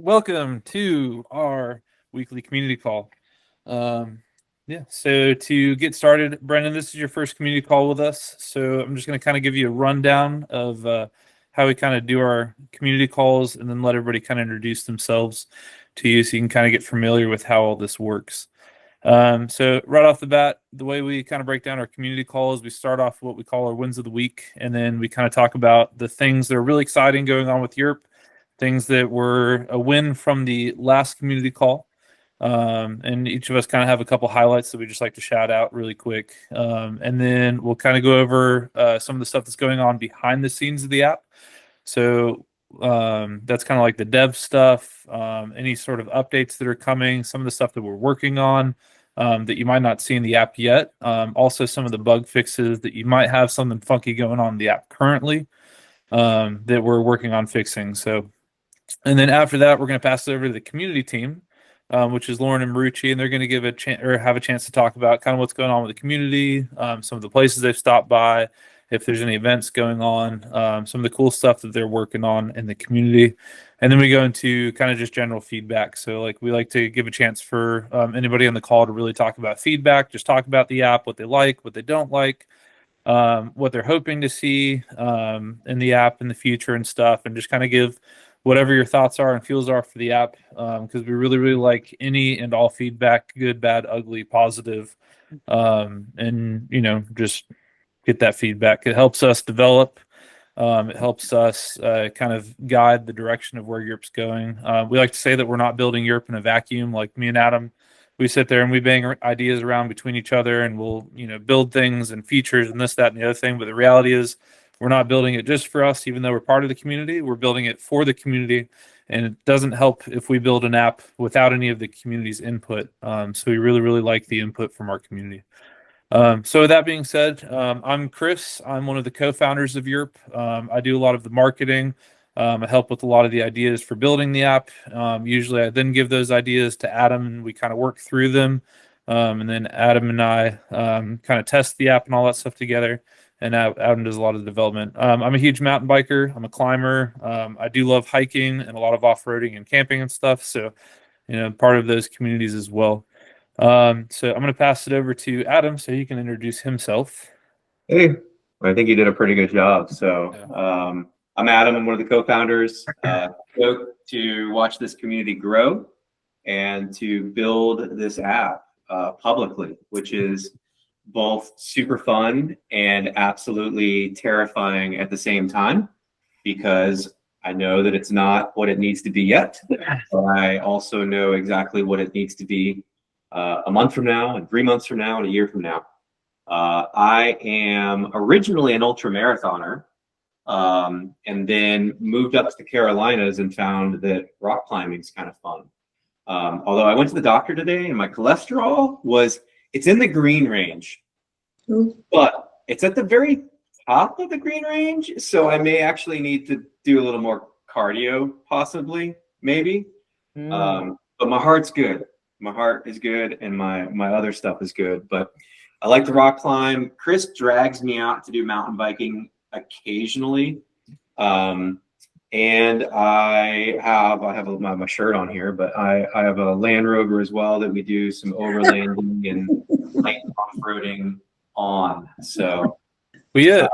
Welcome to our weekly community call. So to get started, Brendan, this is your first community call with us. So I'm just going to kind of give you a rundown of how we kind of do our community calls and then let everybody kind of introduce themselves to you so you can kind of get familiar with how all this works. So right off the bat, the way we kind of break down our community calls, we start off what we call our wins of the week, and then we kind of talk about the things that are really exciting going on with Yerp, things that were a win from the last community call. And each of us kind of have a couple highlights that we just like to shout out really quick. And then we'll kind of go over some of the stuff that's going on behind the scenes of the app. So that's kind of like the dev stuff, any sort of updates that are coming, some of the stuff that we're working on that you might not see in the app yet. Also, some of the bug fixes that you might have something funky going on in the app currently that we're working on fixing. So, and then after that, we're going to pass it over to the community team, which is Lauren and Marucci, and they're going to give a chance or have a chance to talk about kind of what's going on with the community, some of the places they've stopped by, if there's any events going on, some of the cool stuff that they're working on in the community. And then we go into kind of just general feedback. So like we like to give a chance for anybody on the call to really talk about feedback, just talk about the app, what they like, what they don't like, what they're hoping to see in the app in the future and stuff, and just kind of give whatever your thoughts are and feels are for the app, because we really, really like any and all feedback, good, bad, ugly, positive, and just get that feedback. It helps us develop. It helps us kind of guide the direction of where Yerp's going. We like to say that we're not building Yerp in a vacuum. Like me and Adam, we sit there and we bang ideas around between each other, and we'll build things and features and this, that, and the other thing. But the reality is, we're not building it just for us, even though we're part of the community. We're building it for the community, and it doesn't help if we build an app without any of the community's input. So we really, really like the input from our community. So with that being said, I'm Chris. I'm one of the co-founders of Yerp. I do a lot of the marketing. I help with a lot of the ideas for building the app. Usually I then give those ideas to Adam, and we kind of work through them. And then Adam and I kind of test the app and all that stuff together. And Adam does a lot of the development. I'm a huge mountain biker. I'm a climber. I do love hiking and a lot of off-roading and camping and stuff. So, part of those communities as well. So I'm going to pass it over to Adam so he can introduce himself. Hey, I think you did a pretty good job. So I'm Adam. I'm one of the co-founders. Stoked to watch this community grow and to build this app publicly, which is both super fun and absolutely terrifying at the same time, because I know that it's not what it needs to be yet, but I also know exactly what it needs to be a month from now, and 3 months from now, and a year from now. I am originally an ultra marathoner, and then moved up to the Carolinas and found that rock climbing is kind of fun. Although I went to the doctor today and my cholesterol it's in the green range, but it's at the very top of the green range. So I may actually need to do a little more cardio, possibly, maybe. But my heart's good. My heart is good, and my other stuff is good. But I like to rock climb. Chris drags me out to do mountain biking occasionally. And I have my shirt on here, but I have a Land Rover as well that we do some overlanding and light off-roading on. So we need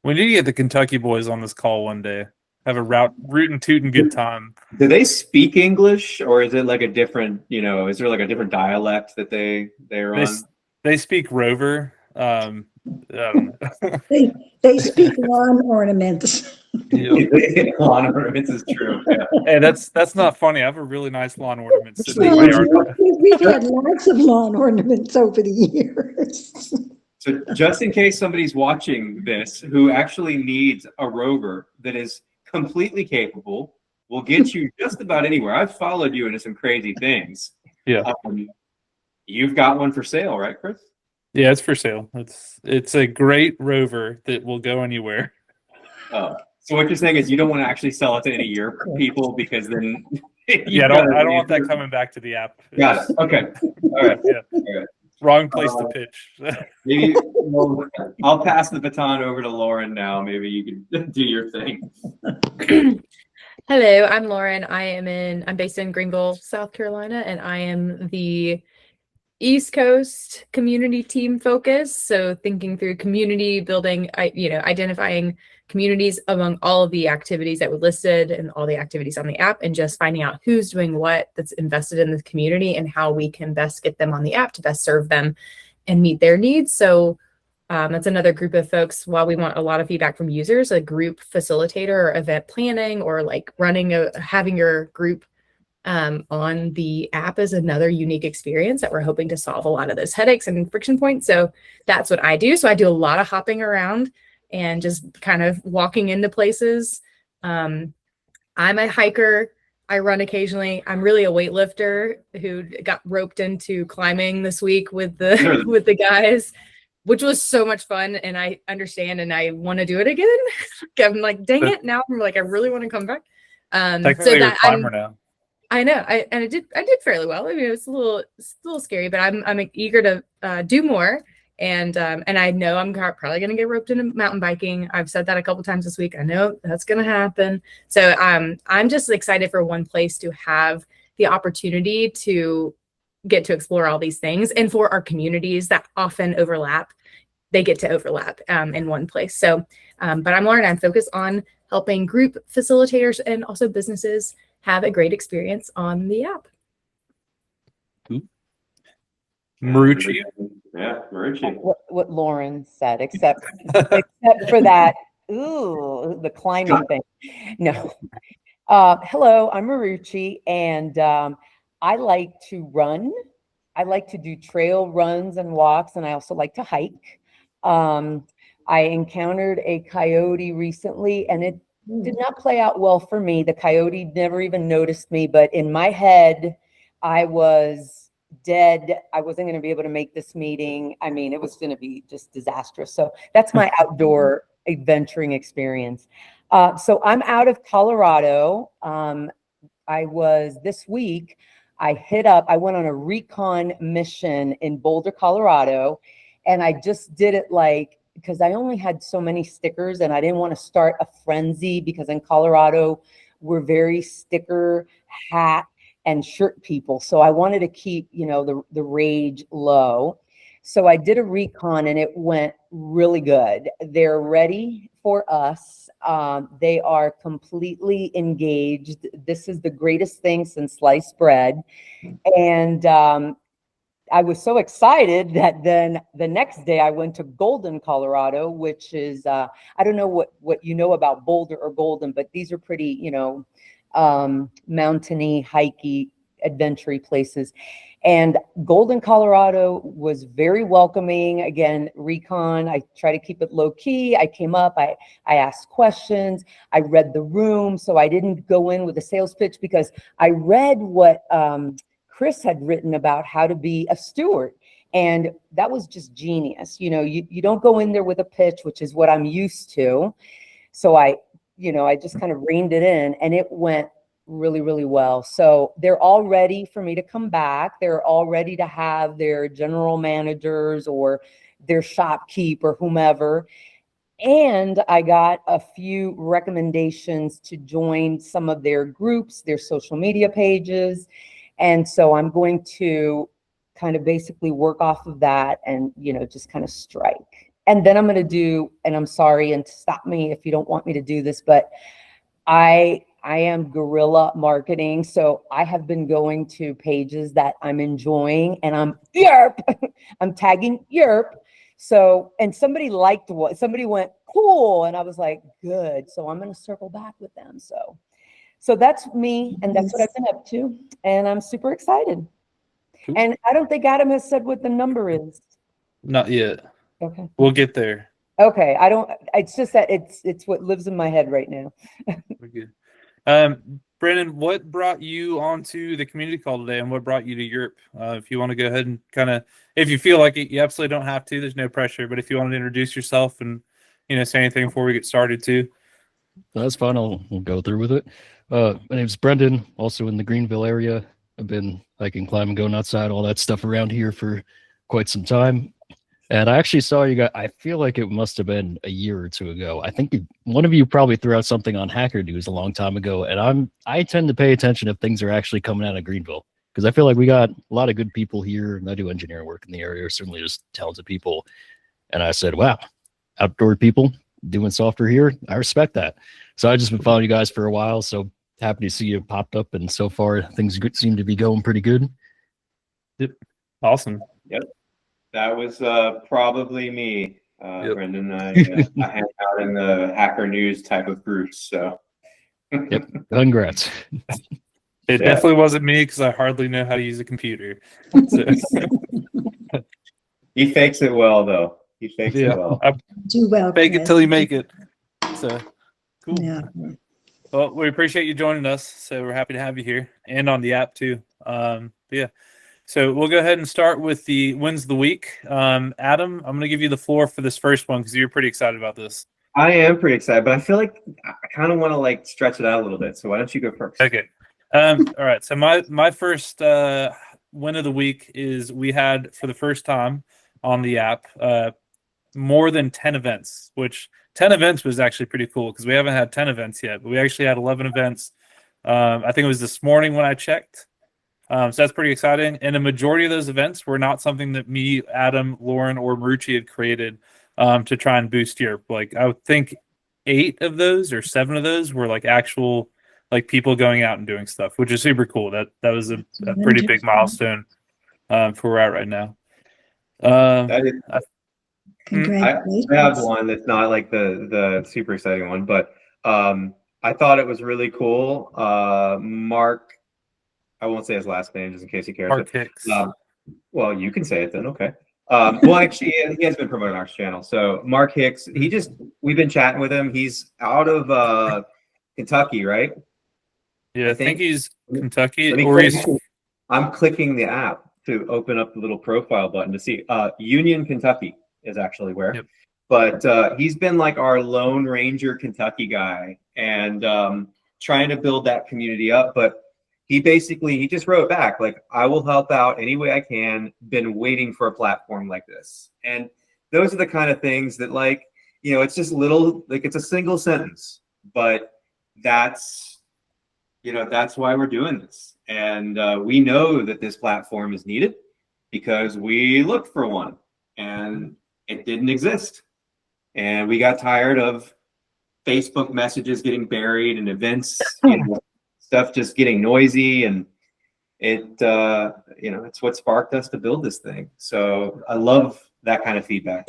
to get the Kentucky boys on this call one day. Have a root and toot and good time. Do they speak English, or is it like a different, is there like a different dialect that they're on? They speak Rover. They speak lawn ornaments. Lawn ornaments is true. Yeah. Hey, that's not funny. I have a really nice lawn ornament sitting in Well, my yard. we've had lots of lawn ornaments over the years. So just in case somebody's watching this who actually needs a rover that is completely capable, will get you just about anywhere. I've followed you into some crazy things. Yeah. You've got one for sale, right, Chris? Yeah, it's for sale. It's a great rover that will go anywhere. Oh, so what you're saying is you don't want to actually sell it to any of your people, because then I don't want that coming back to the app. Got it. Okay. All right. Yeah. All right. Wrong place to pitch. Maybe I'll pass the baton over to Lauren now. Maybe you can do your thing. Hello, I'm Lauren. I'm based in Greenville, South Carolina, and I am the East Coast community team focus. So thinking through community building, identifying communities among all of the activities that were listed and all the activities on the app, and just finding out who's doing what that's invested in the community and how we can best get them on the app to best serve them and meet their needs. So that's another group of folks. While we want a lot of feedback from users, a group facilitator or event planning, or like having your group on the app is another unique experience that we're hoping to solve a lot of those headaches and friction points. So that's what I do. So I do a lot of hopping around and just kind of walking into places. I'm a hiker. I run occasionally. I'm really a weightlifter who got roped into climbing this week with the with the guys, which was so much fun. And I understand and I want to do it again. I'm like, dang it. Now I'm like, I really want to come back. Technically, you're a climber now. I know. I did fairly well. I mean, it's a little scary, but I'm eager to do more. And I know I'm probably going to get roped into mountain biking. I've said that a couple times this week. I know that's going to happen. So I'm just excited for one place to have the opportunity to get to explore all these things, and for our communities that often overlap, they get to overlap in one place. So, but I'm Lauren. I'm focused on helping group facilitators and also businesses have a great experience on the app. Marucci. Yeah, Marucci. What Lauren said, except for that, the climbing thing. No. Hello, I'm Marucci, and I like to run. I like to do trail runs and walks, and I also like to hike. I encountered a coyote recently, and it did not play out well for me. The coyote never even noticed me, but in my head, I was dead. I wasn't going to be able to make this meeting. I mean, it was going to be just disastrous. So that's my outdoor adventuring experience. So I'm out of Colorado. This week, I went on a recon mission in Boulder, Colorado, and I just did it because I only had so many stickers and I didn't want to start a frenzy, because in Colorado, we're very sticker, hat, and shirt people. So I wanted to keep, the rage low. So I did a recon and it went really good. They're ready for us. They are completely engaged. This is the greatest thing since sliced bread. And I was so excited that then the next day I went to Golden, Colorado, which is, I don't know what you know about Boulder or Golden, but these are pretty, mountainy, hikey, adventure places. And Golden, Colorado was very welcoming. Again, recon, I try to keep it low key. I came up, I asked questions, I read the room. So I didn't go in with a sales pitch, because I read what Chris had written about how to be a steward. And that was just genius. You don't go in there with a pitch, which is what I'm used to. So I just kind of reined it in, and it went really, really well. So they're all ready for me to come back. They're all ready to have their general managers or their shopkeep or whomever. And I got a few recommendations to join some of their groups, their social media pages. And so I'm going to kind of basically work off of that and, just kind of strike. And then I'm going to do, and I'm sorry, and stop me if you don't want me to do this, but I am guerrilla marketing. So I have been going to pages that I'm enjoying, and I'm Yerp. I'm tagging Yerp. So, and somebody went cool. And I was like, good. So I'm going to circle back with them. So that's me. And that's what I've been up to. And I'm super excited. Cool. And I don't think Adam has said what the number is. Not yet. Okay. We'll get there. Okay. It's just that it's what lives in my head right now. We're good. Brandon, what brought you onto the community call today, and what brought you to Europe? If you want to go ahead and kind of, if you feel like it, you absolutely don't have to, there's no pressure, but if you want to introduce yourself and, say anything before we get started too. That's fine. We'll go through with it. My name's Brendan, also in the Greenville area. I've been hiking, climbing, going outside, all that stuff around here for quite some time. And I actually saw you guys, I feel like it must have been a year or two ago. I think one of you probably threw out something on Hacker News a long time ago. And I tend to pay attention if things are actually coming out of Greenville, because I feel like we got a lot of good people here, and I do engineering work in the area, certainly just talented people. And I said, wow, outdoor people doing software here, I respect that. So I just been following you guys for a while. So happy to see you popped up, and so far things seem to be going pretty good. Yep. Awesome. Yep. That was probably me, Yep. Brendan. I hang out in the Hacker News type of groups. So, Yep. Congrats. It definitely wasn't me because I hardly know how to use a computer. So. He fakes it well, though. He fakes it well. Do well. Fake it Chris. till you make it. So cool. Yeah. Well, we appreciate you joining us. So we're happy to have you here and on the app too. Yeah. So we'll go ahead and start with the wins of the week. Adam, I'm going to give you the floor for this first one because you're pretty excited about this. I am pretty excited, but I feel like I kind of want to like stretch it out a little bit. So why don't you go first? Okay. All right. So my first win of the week is we had, for the first time on the app, more than 10 events, which 10 events was actually pretty cool because we haven't had 10 events yet, but we actually had 11 events. I think it was this morning when I checked. So that's pretty exciting. And a majority of those events were not something that me, Adam, Lauren, or Marucci had created to try and boost Yerp. Like I would think 8 of those or 7 of those were like actual like people going out and doing stuff, which is super cool. That was a pretty big milestone for where we're at right now. That is, Congratulations. I have one that's not like the super exciting one, but I thought it was really cool. Mark, I won't say his last name just in case he cares. Mark Hicks. Well, you can say it then. Okay. Well, actually, he has been promoting our channel. So Mark Hicks, we've been chatting with him. He's out of Kentucky, right? Yeah, I think he's Kentucky. I'm clicking the app to open up the little profile button to see. Union, Kentucky is actually where. Yep. But he's been like our Lone Ranger Kentucky guy and trying to build that community up. But he just wrote back like, I will help out any way I can. Been waiting for a platform like this. And those are the kind of things that like, it's just little, like it's a single sentence, but that's why we're doing this. And we know that this platform is needed because we looked for one and it didn't exist. And we got tired of Facebook messages getting buried and events, stuff just getting noisy, and it's what sparked us to build this thing. So I love that kind of feedback.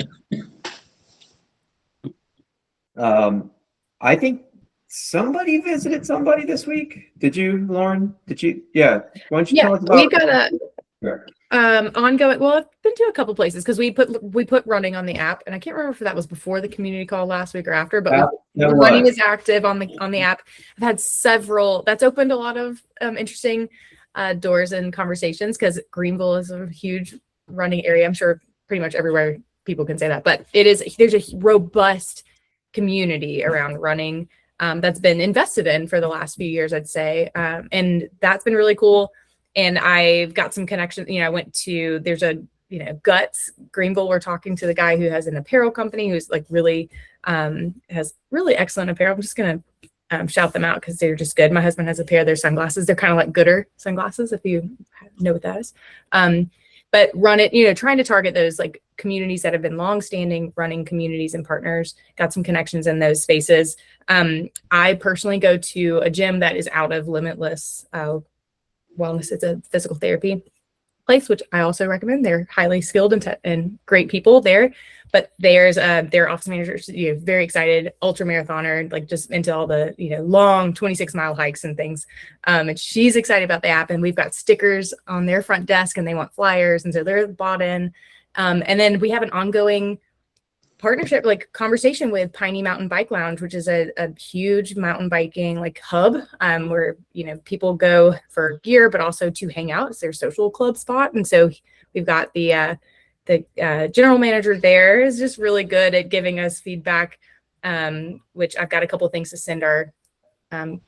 I think somebody visited somebody this week. Did you, Lauren? Did you? Yeah. Why don't you tell us about? We've got a ongoing. Well, I've been to a couple places because we put running on the app, and I can't remember if that was before the community call last week or after. But running is active on the app. I've had several. That's opened a lot of interesting doors and conversations because Greenville is a huge running area. I'm sure pretty much everywhere people can say that, but there's a robust community around running that's been invested in for the last few years, I'd say, and that's been really cool. And I've got some connections. I went to, there's a, Guts Greenville. We're talking to the guy who has an apparel company who's like really, has really excellent apparel. I'm just going to shout them out because they're just good. My husband has a pair of their sunglasses. They're kind of like Gooder sunglasses, if you know what that is. But run it, trying to target those like communities that have been longstanding running communities and partners, got some connections in those spaces. I personally go to a gym that is out of Limitless Wellness. It's a physical therapy place, which I also recommend. They're highly skilled and great people there. But there's their office managers, very excited, ultra marathoner, like just into all the long 26-mile hikes and things. And she's excited about the app, and we've got stickers on their front desk, and they want flyers, and so they're bought in. And then we have an ongoing partnership, like conversation with Piney Mountain Bike Lounge, which is a huge mountain biking like hub, where people go for gear, but also to hang out. It's their social club spot, and so we've got the general manager there is just really good at giving us feedback, which I've got a couple of things to send to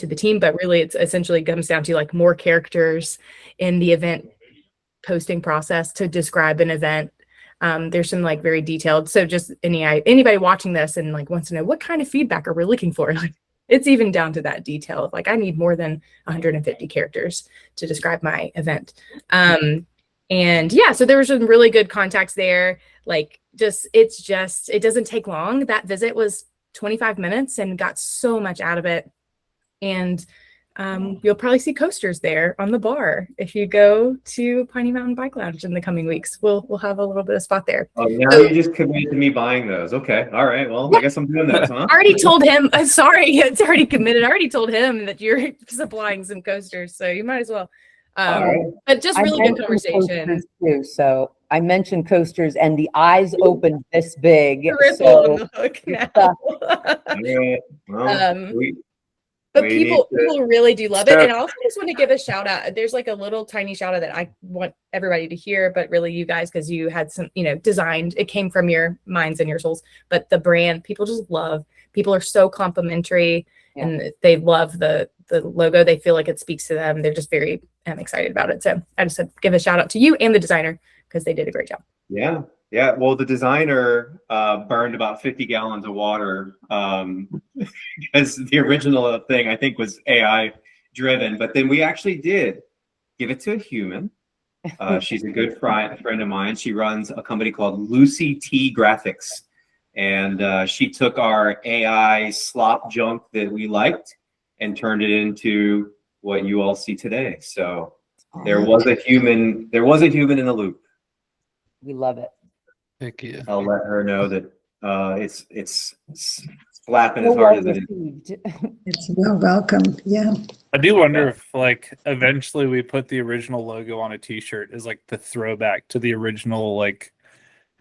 the team, but really it's essentially comes down to like more characters in the event posting process to describe an event. There's some like very detailed. So just anybody watching this and like wants to know what kind of feedback are we looking for? Like, it's even down to that detail of like, I need more than 150 characters to describe my event. And yeah, so there were some really good contacts there. Like it doesn't take long. That visit was 25 minutes and got so much out of it. And you'll probably see coasters there on the bar if you go to Piney Mountain Bike Lounge in the coming weeks. We'll have a little bit of spot there. Oh, now you just committed to me buying those. Okay, all right. Well, I guess I'm doing those, huh? I already told him. Sorry, it's already committed. I already told him that you're supplying some coasters, so you might as well. right. But just I really good mentioned conversation. coasters too, so I mentioned coasters and the eyes opened this big. Ripple on So the hook now. All right. Well, But we people need to- really do love it. So- And I also just want to give a shout out. There's like a little tiny shout out that I want everybody to hear, but really you guys, because you had some, designed, it came from your minds and your souls. But the brand, people just love. People are so complimentary and they love the logo. They feel like it speaks to them. They're just very excited about it. So I just said give a shout out to you and the designer because they did a great job. Yeah. Yeah. Well, the designer burned about 50 gallons of water because the original thing I think was AI driven, but then we actually did give it to a human. She's a good friend of mine. She runs a company called Lucy T Graphics. And she took our AI slop junk that we liked and turned it into what you all see today. So there was a human in the loop. we love it. Heck yeah. I'll let her know that it's slapping as Well hard as it is. received. It's well welcome. Yeah. I do wonder if like eventually we put the original logo on a t-shirt as like the throwback to the original like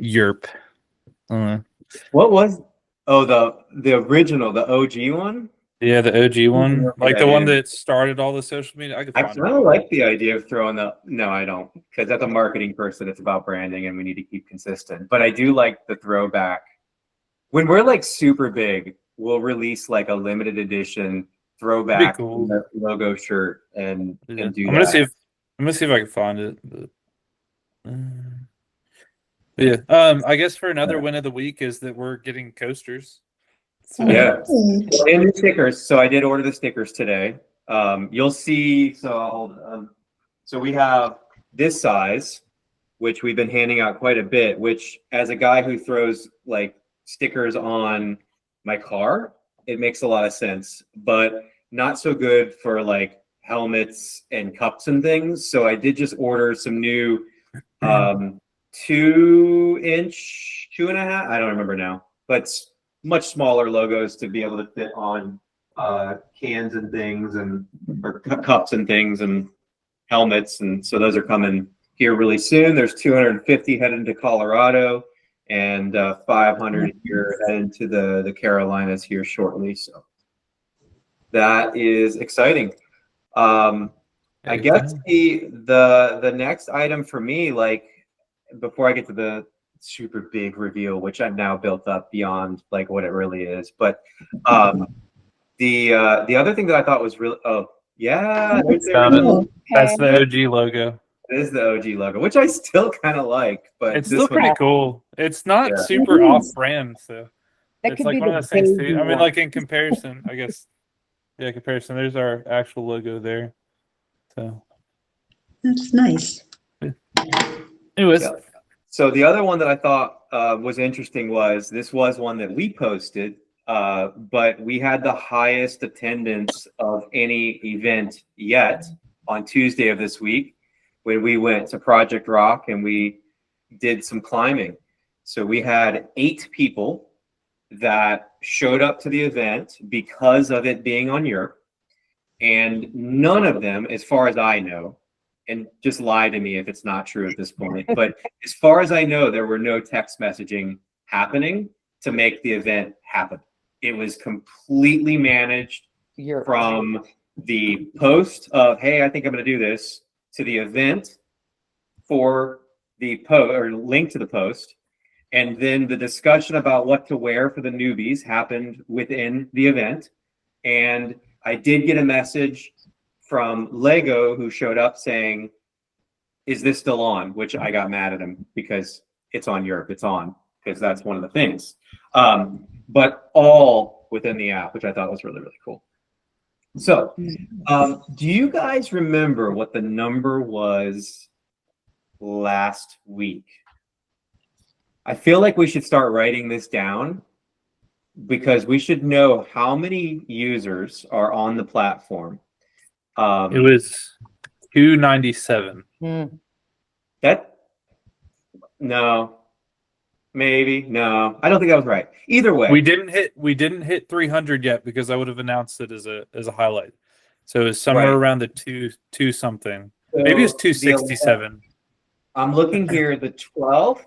Yerp. What was the original, the OG one? Yeah, the OG one. Like the Yeah, one yeah. that started all the social media. I could I find kind of like the idea of throwing no, I don't, because as a marketing person, it's about branding and we need to keep consistent. But I do like the throwback. When we're like super big, we'll release like a limited edition throwback cool. logo shirt and do I'm that. gonna see if I can find it. But yeah. I guess for another win of the week is that we're getting coasters. So, Yeah. Okay. And the stickers. So I did order the stickers today. You'll see. So we have this size, which we've been handing out quite a bit. Which, as a guy who throws like stickers on my car, it makes a lot of sense. But not so good for like helmets and cups and things. So I did just order some new 2-inch, 2.5. I don't remember now, but much smaller logos to be able to fit on cans and things or cups and things and helmets. And so those are coming here really soon. There's 250 heading to Colorado and 500 here heading to the Carolinas here shortly. So that is exciting. I guess the next item for me, like before I get to the super big reveal, which I've now built up beyond like what it really is. But the other thing that I thought was really Found it. That's the OG logo. It is the OG logo, which I still kind of like, but It's this still pretty one, cool. It's not Yeah. super off-brand, so That it's could like be one the of those things too. baby I mean, one. like in comparison, I guess. Yeah, comparison. There's our actual logo there. So, That's nice. anyways, Yeah. So the other one that I thought was interesting was this was one that we posted, but we had the highest attendance of any event yet on Tuesday of this week when we went to Project Rock and we did some climbing. So we had 8 people that showed up to the event because of it being on Yerp, and none of them, as far as I know, and just lie to me if it's not true at this point, but as far as I know, there were no text messaging happening to make the event happen. It was completely managed from the post of, hey, I think I'm going to do this, to the event for the post or link to the post. And then the discussion about what to wear for the newbies happened within the event. And I did get a message from Lego who showed up saying, is this still on? Which I got mad at him because it's on Yerp. It's on because that's one of the things. But all within the app, which I thought was really, really cool. So, do you guys remember what the number was last week? I feel like we should start writing this down because we should know how many users are on the platform. It was 297. No, maybe no. I don't think that was right. Either way, We didn't hit 300 yet because I would have announced it as a highlight. So it was somewhere Right. around the two something. Maybe it's 267. I'm looking here. The 12th.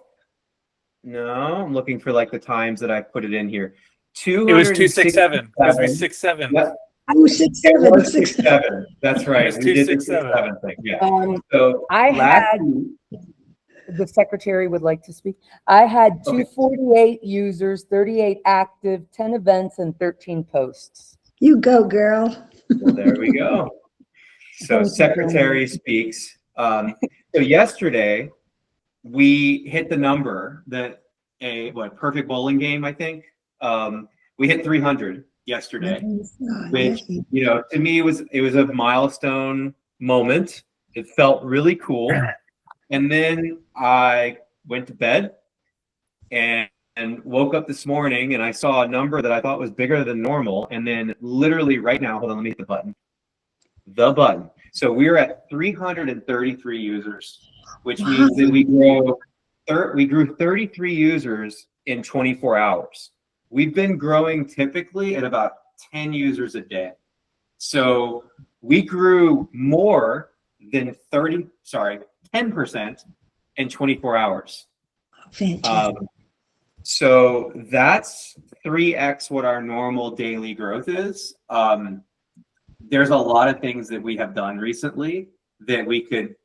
No, I'm looking for like the times that I put it in here. It was 267 because we 67. Yep. Oh, 67, It was 67. 67. That's right. It was We did the 267. 67 thing. Yeah. So I last had, week- the secretary would like to speak. I had Okay. 248 users, 38 active, 10 events, and 13 posts. You go, girl. Well, there we go. So Thank you, secretary speaks. So yesterday we hit the number that perfect bowling game, I think. We hit 300 yesterday, which, you know, to me it was a milestone moment. It felt really cool. And then I went to bed and woke up this morning and I saw a number that I thought was bigger than normal. And then literally right now, hold on, let me hit the button. The button. So we're at 333 users, which means that we grew 33 users in 24 hours. We've been growing typically at about 10 users a day. So we grew more than 10% in 24 hours. Fantastic. So that's 3x what our normal daily growth is. There's a lot of things that we have done recently that we could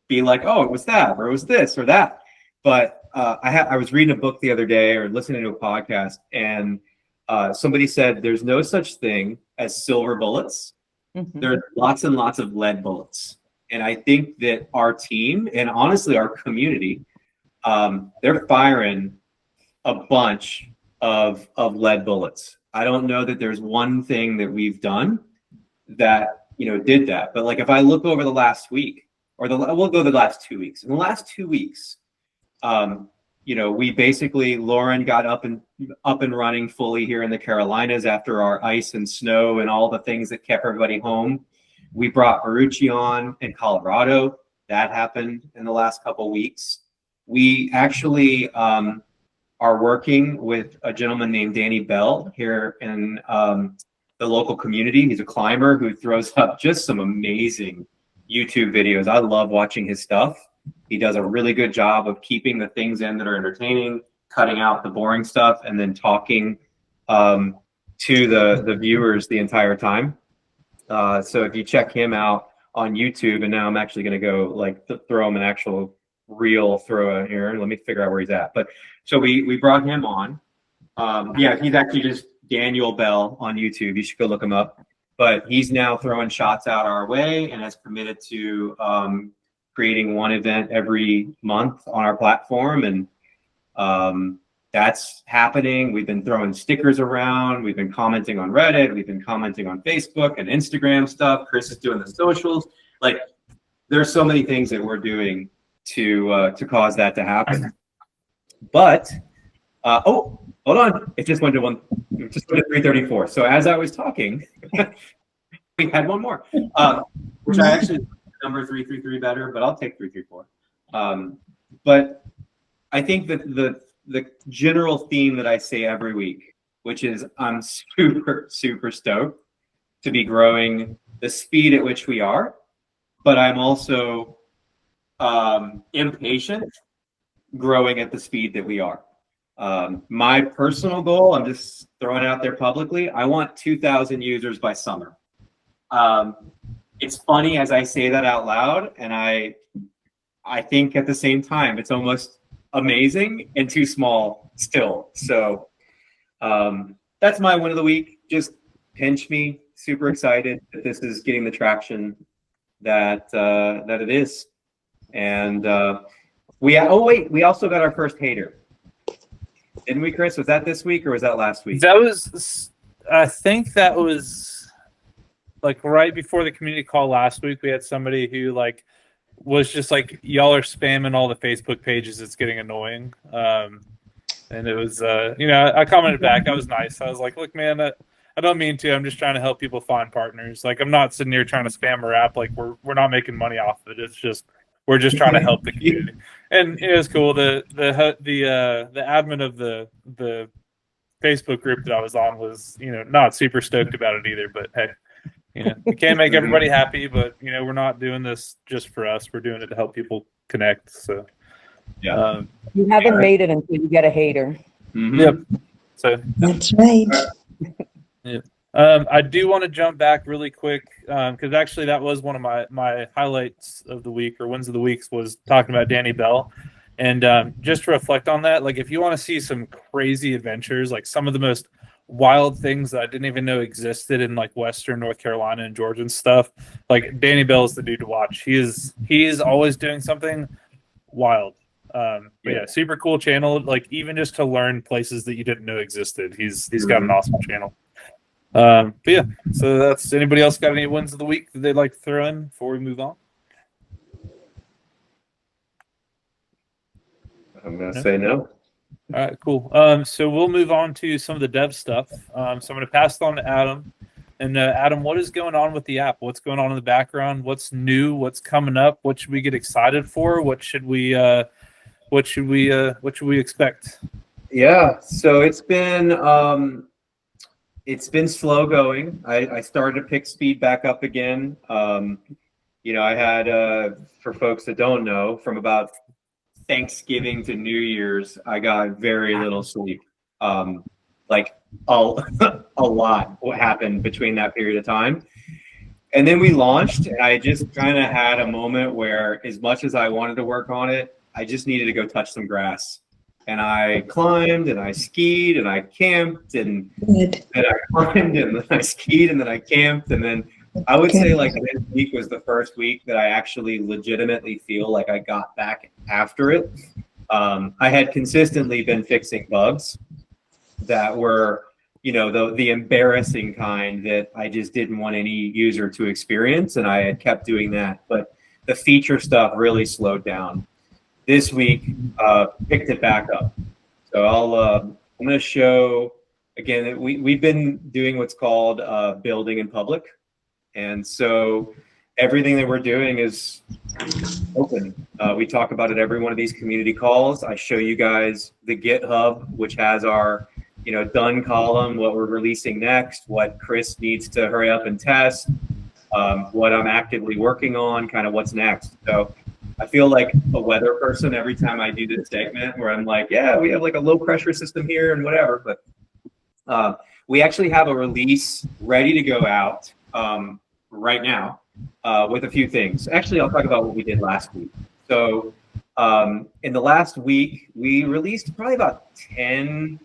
be like, oh, it was that, or it was this or that. But I was reading a book the other day or listening to a podcast, and somebody said there's no such thing as silver bullets. There's lots and lots of lead bullets. And I think that our team and honestly our community, they're firing a bunch of lead bullets. I don't know that there's one thing that we've done that, you know, did that. But like if I look over the last week, or we'll go the last 2 weeks. In the last 2 weeks, you know, we basically, Lauren got up and running fully here in the Carolinas after our ice and snow and all the things that kept everybody home. We brought Marucci on in Colorado. That happened in the last couple of weeks. We actually are working with a gentleman named Danny Bell here in the local community. He's a climber who throws up just some amazing YouTube videos. I love watching his stuff. He does a really good job of keeping the things in that are entertaining, cutting out the boring stuff, and then talking to the viewers the entire time. So if you check him out on YouTube, and now I'm actually going to go like throw him an actual real throw here. Let me figure out where he's at. But so we brought him on. Yeah, he's actually just Daniel Bell on YouTube. You should go look him up. But he's now throwing shots out our way and has committed to creating one event every month on our platform. And that's happening. We've been throwing stickers around. We've been commenting on Reddit. We've been commenting on Facebook and Instagram stuff. Chris is doing the socials. Like, there's so many things that we're doing to cause that to happen. But oh, hold on! It just went to 334. So as I was talking, we had one more, which I actually number 333 better, but I'll take 334. But I think that the general theme that I say every week, which is I'm super stoked to be growing the speed at which we are, but I'm also impatient growing at the speed that we are. My personal goal, I'm just throwing it out there publicly, I want 2,000 users by summer. It's funny as I say that out loud, and I think at the same time it's almost amazing and too small still. So that's my win of the week. Just pinch me. Super excited that this is getting the traction that it is. And Oh wait, we also got our first hater. Didn't we, Chris? Was that this week or was that last week? That was, I think that was like right before the community call last week. We had somebody who like was just like, y'all are spamming all the Facebook pages. It's getting annoying. And it was, I commented back. I was nice. I was like, look, man, I don't mean to. I'm just trying to help people find partners. Like, I'm not sitting here trying to spam our app. Like, we're not making money off of it. It's just we're just trying to help the community. And it was cool. The admin of the Facebook group that I was on was, not super stoked about it either. But hey, we can't make everybody happy. But we're not doing this just for us. We're doing it to help people connect. So. Yeah. You haven't made it until you get a hater. Mm-hmm. Yep. So That's right. I do want to jump back really quick because actually that was one of my highlights of the week or wins of the weeks was talking about Danny Bell. And just to reflect on that, like if you want to see some crazy adventures, like some of the most wild things that I didn't even know existed in like Western North Carolina and Georgia and stuff, like Danny Bell is the dude to watch. He is always doing something wild. But yeah, super cool channel. Like even just to learn places that you didn't know existed. He's got an awesome channel. But yeah, so that's anybody else got any wins of the week that they'd like to throw in before we move on? I'm gonna say no. All right, cool. So we'll move on to some of the dev stuff. So I'm gonna pass it on to Adam. And Adam, what is going on with the app? What's going on in the background? What's new? What's coming up? What should we get excited for? What should we expect? Yeah, so it's been slow going. I started to pick speed back up again. I had for folks that don't know, from about Thanksgiving to New Year's, I got very little sleep. Like a lot what happened between that period of time. And then we launched, and I just kind of had a moment where, as much as I wanted to work on it, I just needed to go touch some grass. And I climbed and I skied and I camped and then I climbed and then I skied and then I camped. And then I would say like this week was the first week that I actually legitimately feel like I got back after it. I had consistently been fixing bugs that were, the embarrassing kind that I just didn't want any user to experience. And I had kept doing that. But the feature stuff really slowed down. This week, picked it back up. So I'm going to show, again, that we've been doing what's called building in public. And so everything that we're doing is open. We talk about it every one of these community calls. I show you guys the GitHub, which has our done column, what we're releasing next, what Chris needs to hurry up and test, what I'm actively working on, kind of what's next. So I feel like a weather person every time I do this segment where I'm like, yeah, we have like a low pressure system here and whatever. But we actually have a release ready to go out right now with a few things. Actually, I'll talk about what we did last week. So in the last week, we released probably about 10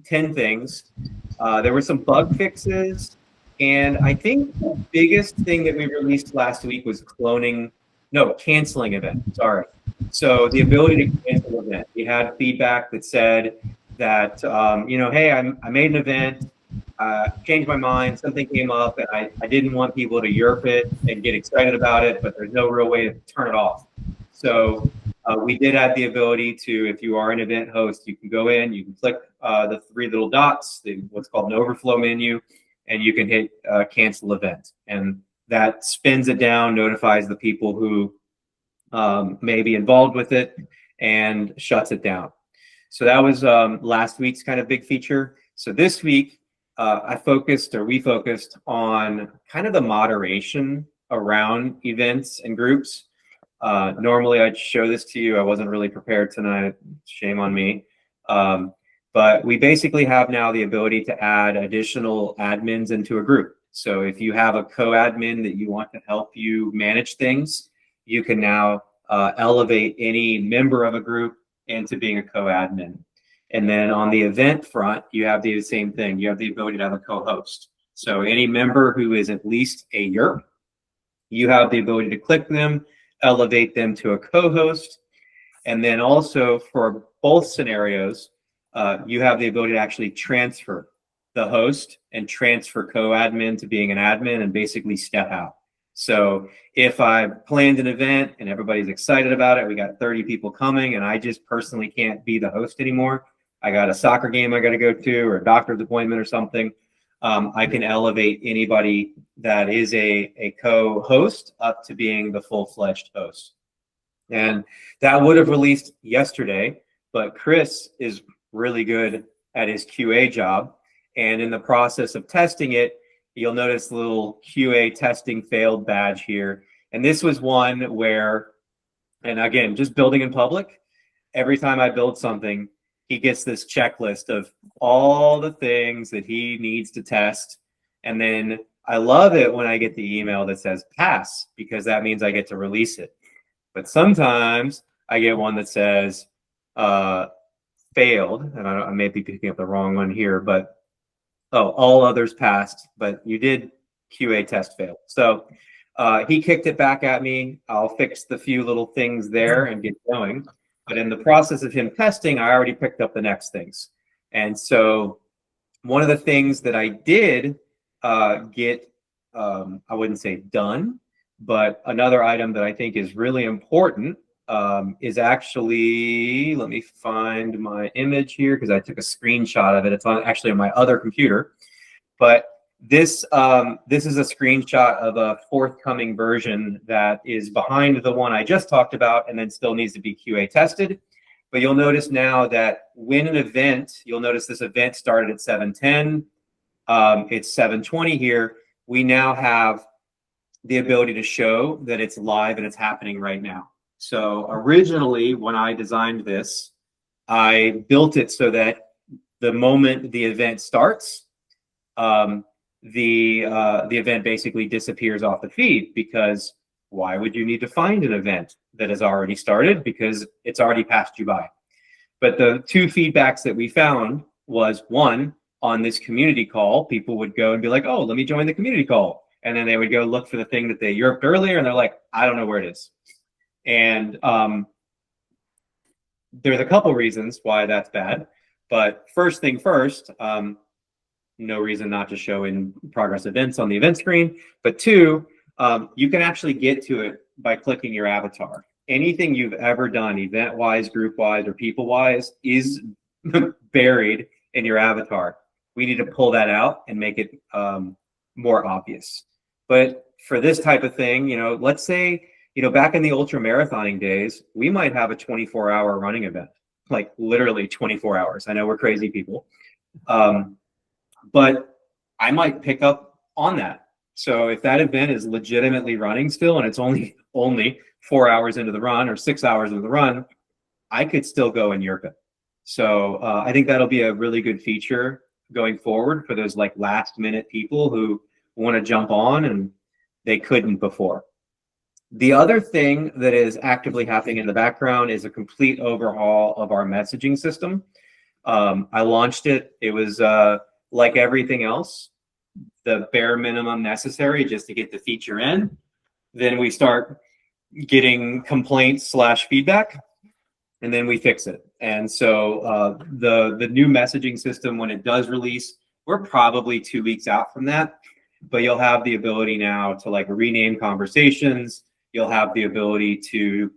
things. There were some bug fixes. And I think the biggest thing that we released last week was canceling event. Sorry. So the ability to cancel an event. We had feedback that said that, hey, I made an event, changed my mind, something came up, and I didn't want people to Yerp it and get excited about it, but there's no real way to turn it off. So we did add the ability to, if you are an event host, you can go in, you can click the three little dots, what's called an overflow menu, and you can hit cancel event. And that spins it down, notifies the people who may be involved with it, and shuts it down. So that was last week's kind of big feature. So this week, we focused on kind of the moderation around events and groups. Normally, I'd show this to you. I wasn't really prepared tonight. Shame on me. But we basically have now the ability to add additional admins into a group. So if you have a co-admin that you want to help you manage things, you can now elevate any member of a group into being a co-admin. And then on the event front, you have the same thing. You have the ability to have a co-host. So any member who is at least a Yerp, you have the ability to click them, elevate them to a co-host, And then also for both scenarios, you have the ability to actually transfer the host and transfer co-admin to being an admin and basically step out. So if I planned an event and everybody's excited about it, we got 30 people coming and I just personally can't be the host anymore, I got a soccer game I got to go to or a doctor's appointment or something, I can elevate anybody that is a co-host up to being the full-fledged host. And that would have released yesterday, but Chris is really good at his QA job. And in the process of testing it, you'll notice the little QA testing failed badge here. And this was one where, and again, just building in public, every time I build something, he gets this checklist of all the things that he needs to test. And then I love it when I get the email that says pass, because that means I get to release it. But sometimes I get one that says failed, and I may be picking up the wrong one here, but oh, all others passed, but you did QA test fail. So he kicked it back at me. I'll fix the few little things there and get going. But in the process of him testing, I already picked up the next things. And so one of the things that I did get, I wouldn't say done, but another item that I think is really important is actually, let me find my image here because I took a screenshot of it. It's actually on my other computer. But this is a screenshot of a forthcoming version that is behind the one I just talked about and then still needs to be QA tested. But you'll notice now that when an event, you'll notice this event started at 7:10. It's 7:20 here. We now have the ability to show that it's live and it's happening right now. So originally, when I designed this, I built it so that the moment the event starts, the event basically disappears off the feed, because why would you need to find an event that has already started? Because it's already passed you by. But the two feedbacks that we found was, one, on this community call, people would go and be like, oh, let me join the community call. And then they would go look for the thing that they yerped earlier, and they're like, I don't know where it is. And there's a couple reasons why that's bad. But first thing first, no reason not to show in progress events on the event screen. But two, you can actually get to it by clicking your avatar. Anything you've ever done, event-wise, group-wise, or people-wise, is buried in your avatar. We need to pull that out and make it more obvious. But for this type of thing, let's say, back in the ultra marathoning days, we might have a 24-hour running event, like literally 24 hours. I know we're crazy people. But I might pick up on that. So if that event is legitimately running still and it's only 4 hours into the run or 6 hours into the run, I could still go and yerp it. So I think that'll be a really good feature going forward for those like last minute people who want to jump on and they couldn't before. The other thing that is actively happening in the background is a complete overhaul of our messaging system. I launched it. It was like everything else, the bare minimum necessary just to get the feature in. Then we start getting complaints / feedback, and then we fix it. And so the new messaging system, when it does release, we're probably 2 weeks out from that, but you'll have the ability now to like rename conversations. You'll have the ability to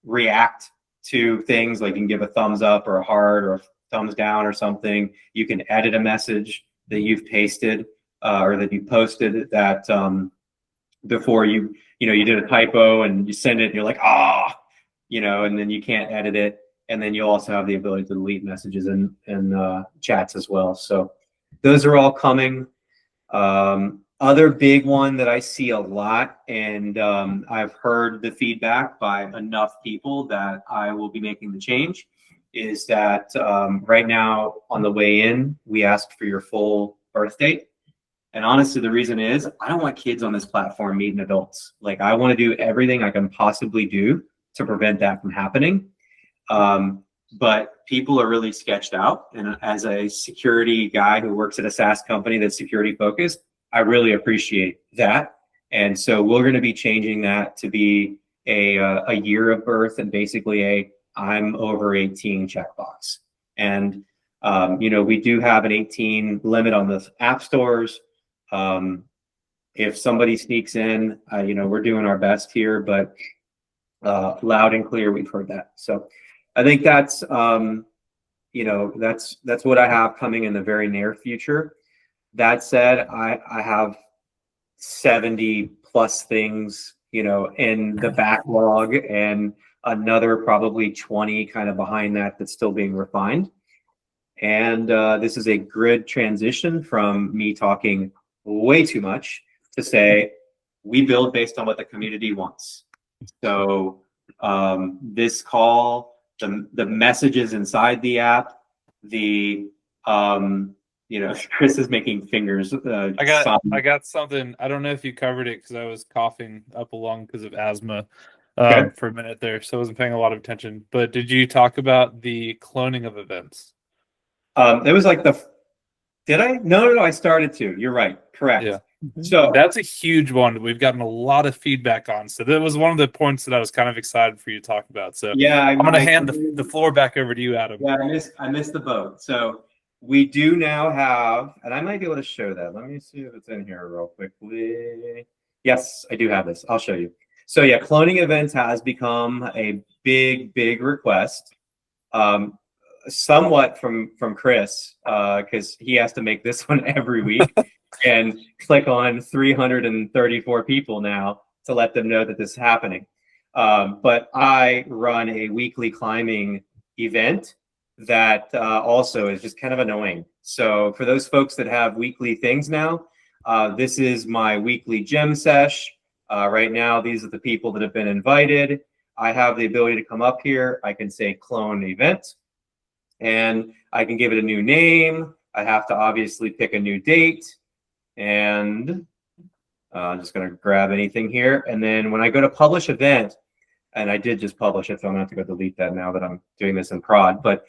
react to things, like you can give a thumbs up or a heart or a thumbs down or something. You can edit a message that you've pasted or that you posted that before you did a typo and you send it and you're like, and then you can't edit it. And then you'll also have the ability to delete messages and chats as well. So those are all coming. Other big one that I see a lot, and I've heard the feedback by enough people that I will be making the change, is that right now on the way in, we ask for your full birth date. And honestly, the reason is I don't want kids on this platform meeting adults. Like, I want to do everything I can possibly do to prevent that from happening. But people are really sketched out. And as a security guy who works at a SaaS company that's security focused, I really appreciate that. And so we're going to be changing that to be a year of birth and basically a I'm over 18 checkbox. And we do have an 18 limit on the app stores. If somebody sneaks in, we're doing our best here, but loud and clear, we've heard that. So I think that's what I have coming in the very near future. That said, I have 70 plus things, in the backlog, and another probably 20 kind of behind that that's still being refined. And this is a good transition from me talking way too much to say we build based on what the community wants. So this call, the messages inside the app, Chris is making fingers. I got something. I don't know if you covered it because I was coughing up a lung because of asthma Okay. for a minute there, so I wasn't paying a lot of attention. But did you talk about the cloning of events? It was like did I? No, I started to. You're right. Correct. Yeah. So That's a huge one. We've gotten a lot of feedback on. So that was one of the points that I was kind of excited for you to talk about. So yeah, I'm going to hand the floor back over to you, Adam. Yeah, I missed the boat. So we do now have, and I might be able to show that. Let me see if it's in here real quickly. Yes, I do have this. I'll show you. So yeah, cloning events has become a big request. Somewhat from Chris, because he has to make this one every week and click on 334 people now to let them know that this is happening. But I run a weekly climbing event that also is just kind of annoying. So for those folks that have weekly things now, this is my weekly gym sesh. Right now, these are the people that have been invited. I have the ability to come up here. I can say clone event, and I can give it a new name. I have to obviously pick a new date, and I'm just going to grab anything here. And then when I go to publish event, and I did just publish it, so I'm going to have to go delete that now that I'm doing this in prod, but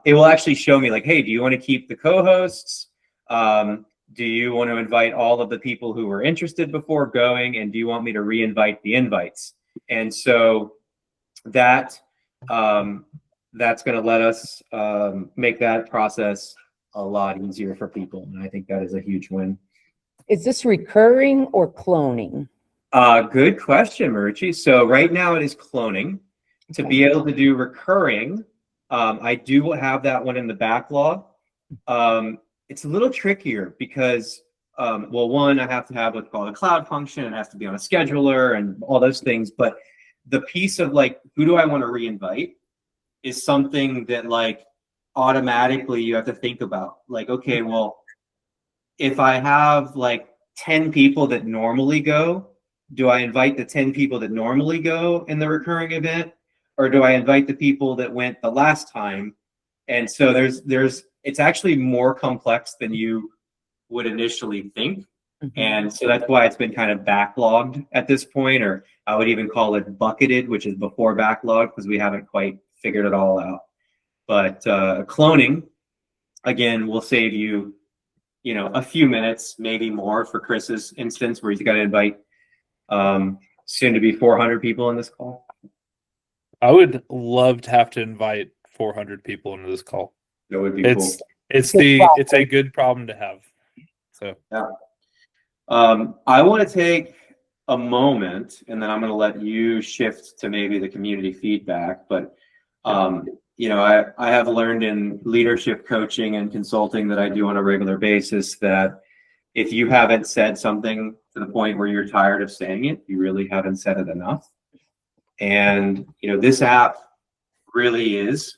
it will actually show me like, hey, do you want to keep the co-hosts? Do you want to invite all of the people who were interested before going? And do you want me to re-invite the invites? And so that's going to let us make that process a lot easier for people. And I think that is a huge win. Is this recurring or cloning? Good question, Marucci. So right now it is cloning. To be able to do recurring, I do have that one in the backlog. It's a little trickier because, well, one, I have to have what's called a cloud function. It has to be on a scheduler and all those things. But the piece of like, who do I want to reinvite is something that like automatically you have to think about. Like, okay, well, if I have like 10 people that normally go, do I invite the 10 people that normally go in the recurring event? Or do I invite the people that went the last time? And so it's actually more complex than you would initially think. Mm-hmm. And so that's why it's been kind of backlogged at this point, or I would even call it bucketed, which is before backlog, because we haven't quite figured it all out. But cloning, again, will save you, a few minutes, maybe more for Chris's instance, where he's got to invite soon to be 400 people in this call. I would love to have to invite 400 people into this call. That would be cool. It's a good problem to have. So yeah. I want to take a moment, and then I'm going to let you shift to maybe the community feedback. But I have learned in leadership coaching and consulting that I do on a regular basis that if you haven't said something to the point where you're tired of saying it, you really haven't said it enough. And this app really is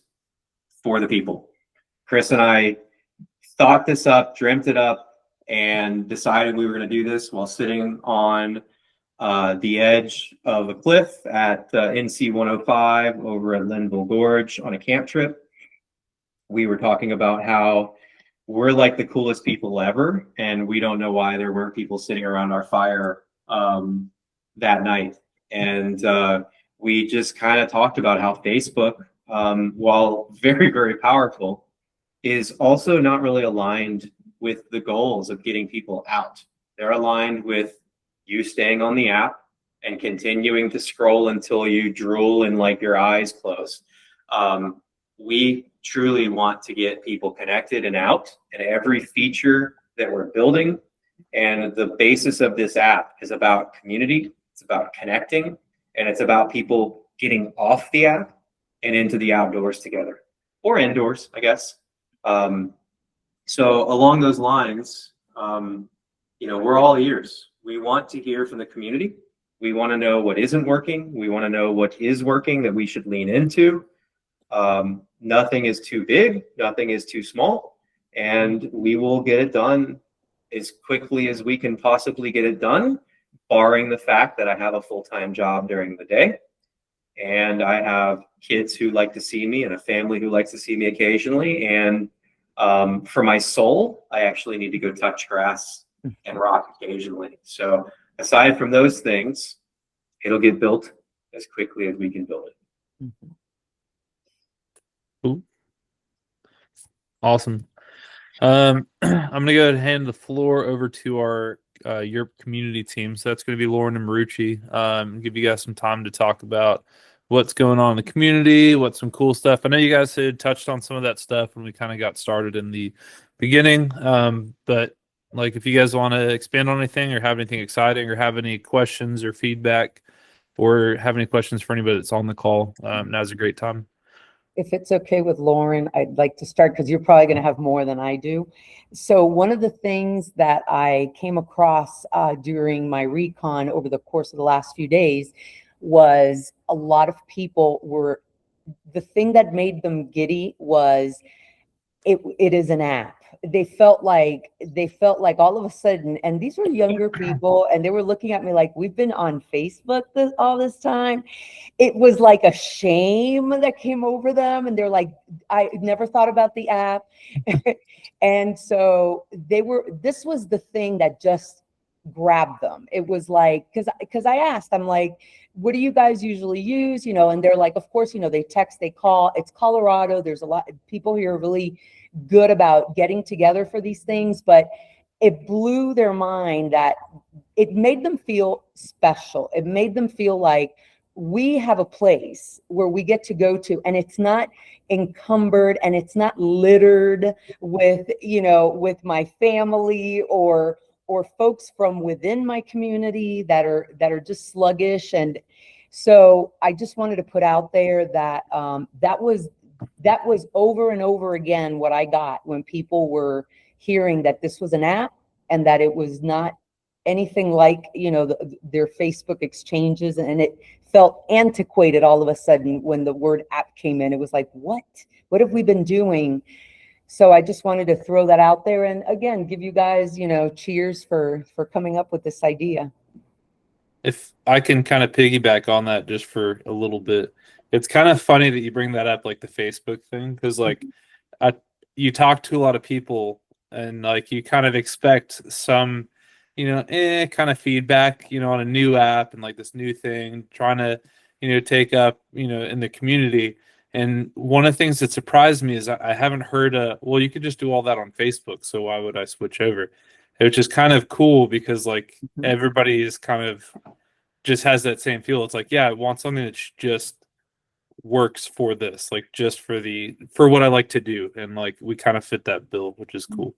for the people. Chris and I thought this up, dreamt it up, and decided we were going to do this while sitting on the edge of a cliff at NC 105 over at Linville Gorge on a camp trip. We were talking about how we're like the coolest people ever, and we don't know why there weren't people sitting around our fire that night. And we just kind of talked about how Facebook, while very, very powerful, is also not really aligned with the goals of getting people out. They're aligned with you staying on the app and continuing to scroll until you drool and like your eyes close. We truly want to get people connected and out, and every feature that we're building and the basis of this app is about community, it's about connecting, and it's about people getting off the app and into the outdoors together, or indoors, I guess. So along those lines, we're all ears. We want to hear from the community. We want to know what isn't working. We want to know what is working that we should lean into. Nothing is too big, nothing is too small, and we will get it done as quickly as we can possibly get it done, barring the fact that I have a full-time job during the day. And I have kids who like to see me and a family who likes to see me occasionally. And for my soul, I actually need to go touch grass and rock occasionally. So aside from those things, it'll get built as quickly as we can build it. Mhm. Cool. Awesome. I'm gonna go ahead and hand the floor over to our Yerp community team. So that's going to be Lauren and Marucci. Give you guys some time to talk about what's going on in the community, what's some cool stuff. I know you guys had touched on some of that stuff when we kind of got started in the beginning. But like, if you guys want to expand on anything or have anything exciting or have any questions or feedback or have any questions for anybody that's on the call, now's a great time. If it's okay with Lauren, I'd like to start because you're probably going to have more than I do. So one of the things that I came across during my recon over the course of the last few days was a lot of people were, the thing that made them giddy was it is an app. They felt like all of a sudden, and these were younger people, and they were looking at me like, we've been on Facebook all this time. It was like a shame that came over them, and they're like, I never thought about the app. And so this was the thing that just grabbed them. It was like, because I asked, I'm like, what do you guys usually use? And they're like, of course, they text, they call. It's Colorado. There's a lot of people here are really good about getting together for these things, but it blew their mind that it made them feel special. It made them feel like we have a place where we get to go to, and it's not encumbered and it's not littered with, with my family or folks from within my community that are just sluggish. And so I just wanted to put out there that that was over and over again what I got when people were hearing that this was an app and that it was not anything like, their Facebook exchanges, and it felt antiquated all of a sudden when the word app came in. It was like, what have we been doing? So I just wanted to throw that out there, and again, give you guys, cheers for coming up with this idea. If I can kind of piggyback on that just for a little bit, it's kind of funny that you bring that up, like the Facebook thing, because like you talk to a lot of people and like you kind of expect some, kind of feedback, on a new app and like this new thing, trying to, take up, in the community. And one of the things that surprised me is I haven't heard well, you could just do all that on Facebook, so why would I switch over? Which is kind of cool because like everybody is kind of just has that same feel. It's like, yeah, I want something that just works for this, like just for what I like to do. And like we kind of fit that bill, which is cool.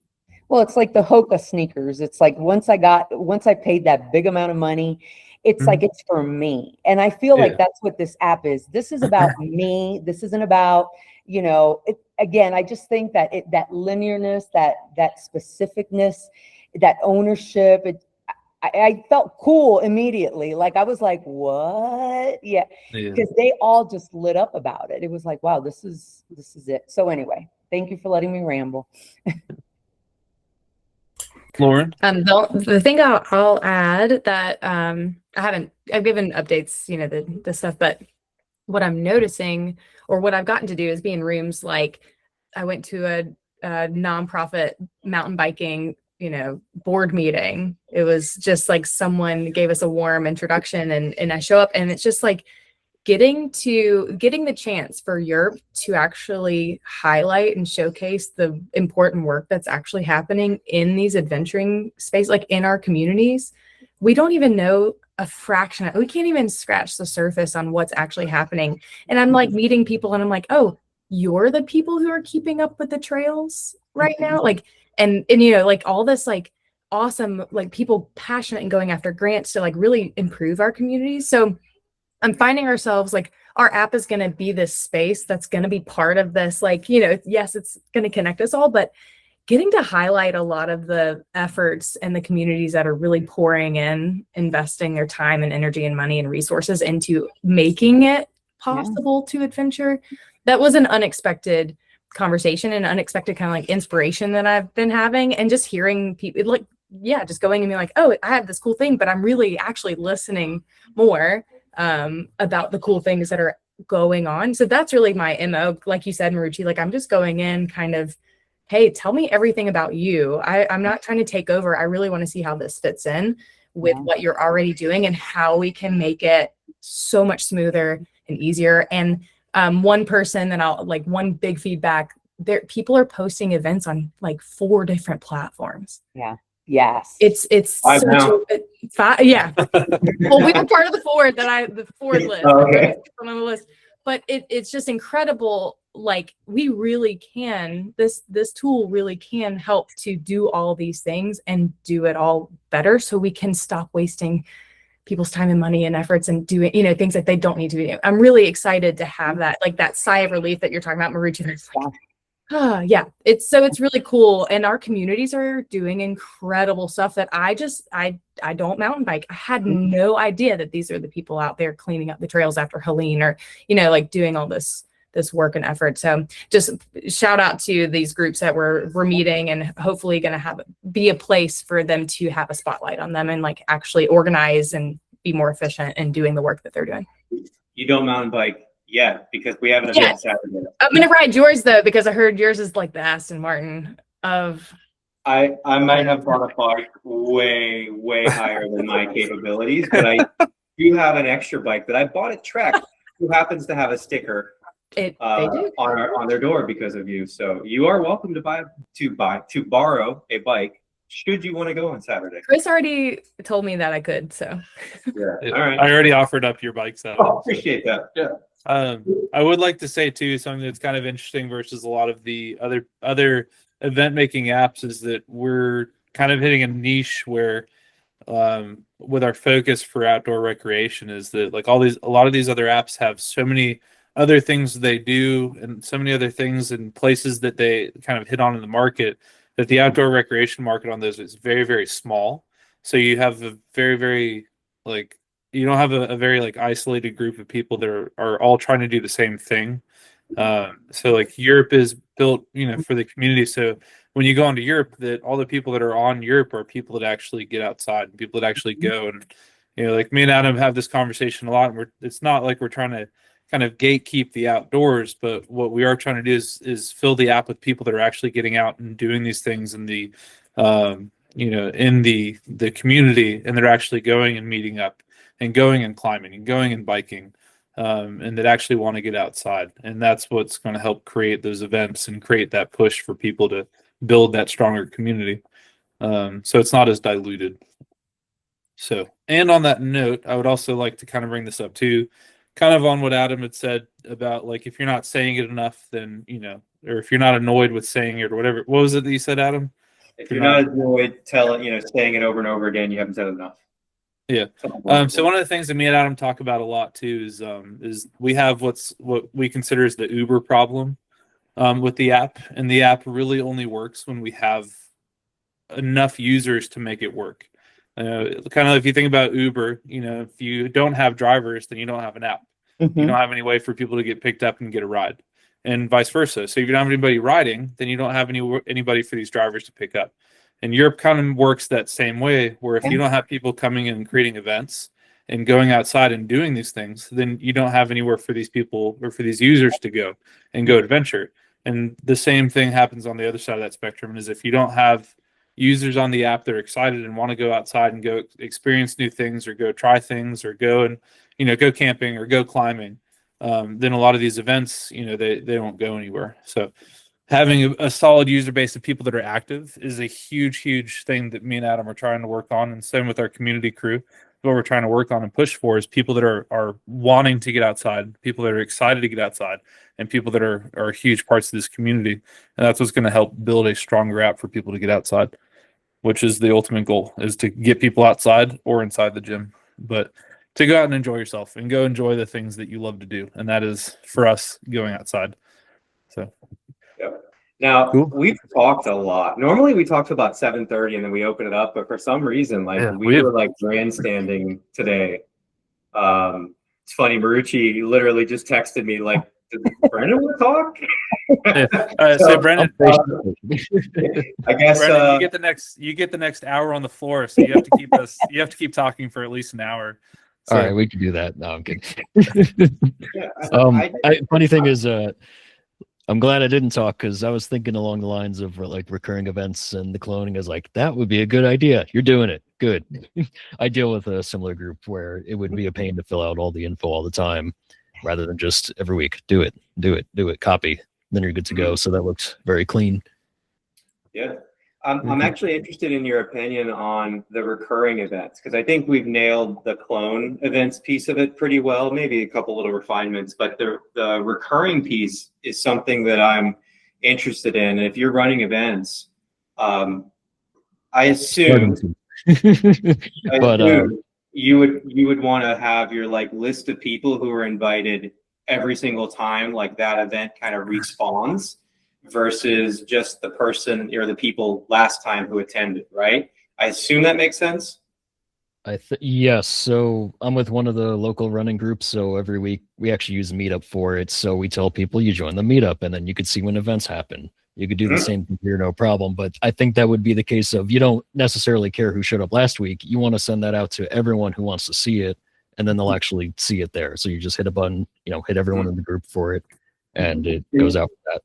Well, it's like the Hoka sneakers. It's like once I paid that big amount of money, it's like it's for me. And I feel like that's what this app is. This is about me. This isn't about, again, I just think that that linearness, that specificness, that ownership, I felt cool immediately. Like I was like, what? Yeah. Because they all just lit up about it. It was like, wow, this is it. So anyway, thank you for letting me ramble. Lauren? The thing I'll add that I've given updates, the stuff, but what I'm noticing or what I've gotten to do is be in rooms like I went to a nonprofit mountain biking, board meeting. It was just like someone gave us a warm introduction and I show up and it's just like getting the chance for Yerp to actually highlight and showcase the important work that's actually happening in these adventuring space, like in our communities. We don't even know a fraction we can't even scratch the surface on what's actually happening. And I'm like meeting people and I'm like, oh, you're the people who are keeping up with the trails right now, like, and you know, like all this like awesome like people passionate and going after grants to like really improve our communities. So I'm finding ourselves like our app is going to be this space that's going to be part of this, like, you know, yes, it's going to connect us all, but getting to highlight a lot of the efforts and the communities that are really pouring in, investing their time and energy and money and resources into making it possible to adventure. That was an unexpected conversation and unexpected kind of like inspiration that I've been having, and just hearing people like, yeah, just going and being like, oh, I have this cool thing, but I'm really actually listening more about the cool things that are going on. So that's really my MO. Like you said, Marucci, like I'm just going in kind of, hey, tell me everything about you. I'm not trying to take over. I really want to see how this fits in with what you're already doing and how we can make it so much smoother and easier. And one person that I'll like, one big feedback there, people are posting events on like 4 different platforms. Yeah. Yes. It's such yeah. Well, we were part of the Ford list. Okay. On the list. But it's just incredible. Like we really can, this tool really can help to do all these things and do it all better, so we can stop wasting people's time and money and efforts and doing, you know, things that they don't need to be doing. I'm really excited to have that, like that sigh of relief that you're talking about, Marucci. Yeah, it's really cool, and our communities are doing incredible stuff that I don't mountain bike. I had no idea that these are the people out there cleaning up the trails after Helene, or you know, like doing all this work and effort. So just shout out to these groups that we're meeting, and hopefully going to be a place for them to have a spotlight on them and like actually organize and be more efficient in doing the work that they're doing. You don't mountain bike yet because we have an event Saturday. I'm gonna ride yours though, because I heard yours is like the Aston Martin of. I might have bought a bike way higher than my capabilities, but I do have an extra bike that I bought at Trek, who happens to have a sticker on their door because of you. So you are welcome to borrow a bike should you want to go on Saturday. Chris already told me that I could, so. Yeah. All right. I already offered up your bike Saturday. Oh, appreciate that. Yeah. I would like to say too, something that's kind of interesting versus a lot of the other event making apps is that we're kind of hitting a niche where with our focus for outdoor recreation is that like a lot of these other apps have so many other things they do and so many other things and places that they kind of hit on in the market, that the outdoor recreation market on those is very, very small. So you have a very, very like, you don't have a very like isolated group of people that are all trying to do the same thing. So like Yerp is built, you know, for the community. So when you go onto Yerp, that all the people that are on Yerp are people that actually get outside and people that actually go. And, you know, like me and Adam have this conversation a lot, and it's not like we're trying to kind of gatekeep the outdoors, but what we are trying to do is fill the app with people that are actually getting out and doing these things in the, you know, in the community, and they're actually going and meeting up and going and climbing and going and biking, and that actually want to get outside. And that's what's going to help create those events and create that push for people to build that stronger community. So it's not as diluted. So, and on that note, I would also like to kind of bring this up too, kind of on what Adam had said about like, if you're not saying it enough, then, you know, or if you're not annoyed with saying it or whatever. What was it that you said, Adam? If you're not annoyed saying it over and over again, you haven't said enough. Yeah. So one of the things that me and Adam talk about a lot too is we have what we consider as the Uber problem with the app, and the app really only works when we have enough users to make it work. Kind of if you think about Uber, you know, if you don't have drivers, then you don't have an app. Mm-hmm. You don't have any way for people to get picked up and get a ride, and vice versa. So if you don't have anybody riding, then you don't have anybody for these drivers to pick up. And Europe kind of works that same way, where if you don't have people coming in and creating events and going outside and doing these things, then you don't have anywhere for these people or for these users to go and go adventure. And the same thing happens on the other side of that spectrum, is if you don't have users on the app that are excited and want to go outside and go experience new things or go try things or go and, you know, go camping or go climbing, then a lot of these events, you know, they won't go anywhere. So having a solid user base of people that are active is a huge thing that me and Adam are trying to work on, and same with our community crew. what we're trying to work on and push for is people that are wanting to get outside, people that are excited to get outside, and people that are huge parts of this community. And that's what's going to help build a stronger app for people to get outside, which is the ultimate goal, is to get people outside or inside the gym, but to go out and enjoy yourself and go enjoy the things that you love to do. And that is, for us, going outside. So. Yep. Now, Cool. we've talked a lot. Normally we talk to about 7:30 and then we open it up, but for some reason, like we were like grandstanding today. It's funny, Marucci literally just texted me like, did Brendan want to talk? So Brendan, I guess Brendan, you get the next hour on the floor, so you have to keep talking for at least an hour. So, All right, we can do that. No, I'm kidding. yeah, Funny thing is, I'm glad I didn't talk because I was thinking along the lines of like recurring events and the cloning. Is like, that would be a good idea. You're doing it. Good. I deal with a similar group where it would be a pain to fill out all the info all the time rather than just every week. Do it, copy. Then you're good to go. So that looks very clean. Yeah. I'm actually interested in your opinion on the recurring events, because I think we've nailed the clone events piece of it pretty well, maybe a couple little refinements, but the recurring piece is something that I'm interested in. And if you're running events, I assume, you would want to have your like list of people who are invited every single time like that event kind of respawns, versus just the person or the people last time who attended, right? I assume that makes sense. Yes. So I'm with one of the local running groups. So every week we actually use Meetup for it. So we tell people you join the Meetup, and then you could see when events happen. You could do the same thing here, no problem. But I think that would be the case of, you don't necessarily care who showed up last week. You want to send that out to everyone who wants to see it, and then they'll actually see it there. So you just hit a button, hit everyone in the group for it, and it goes out with that.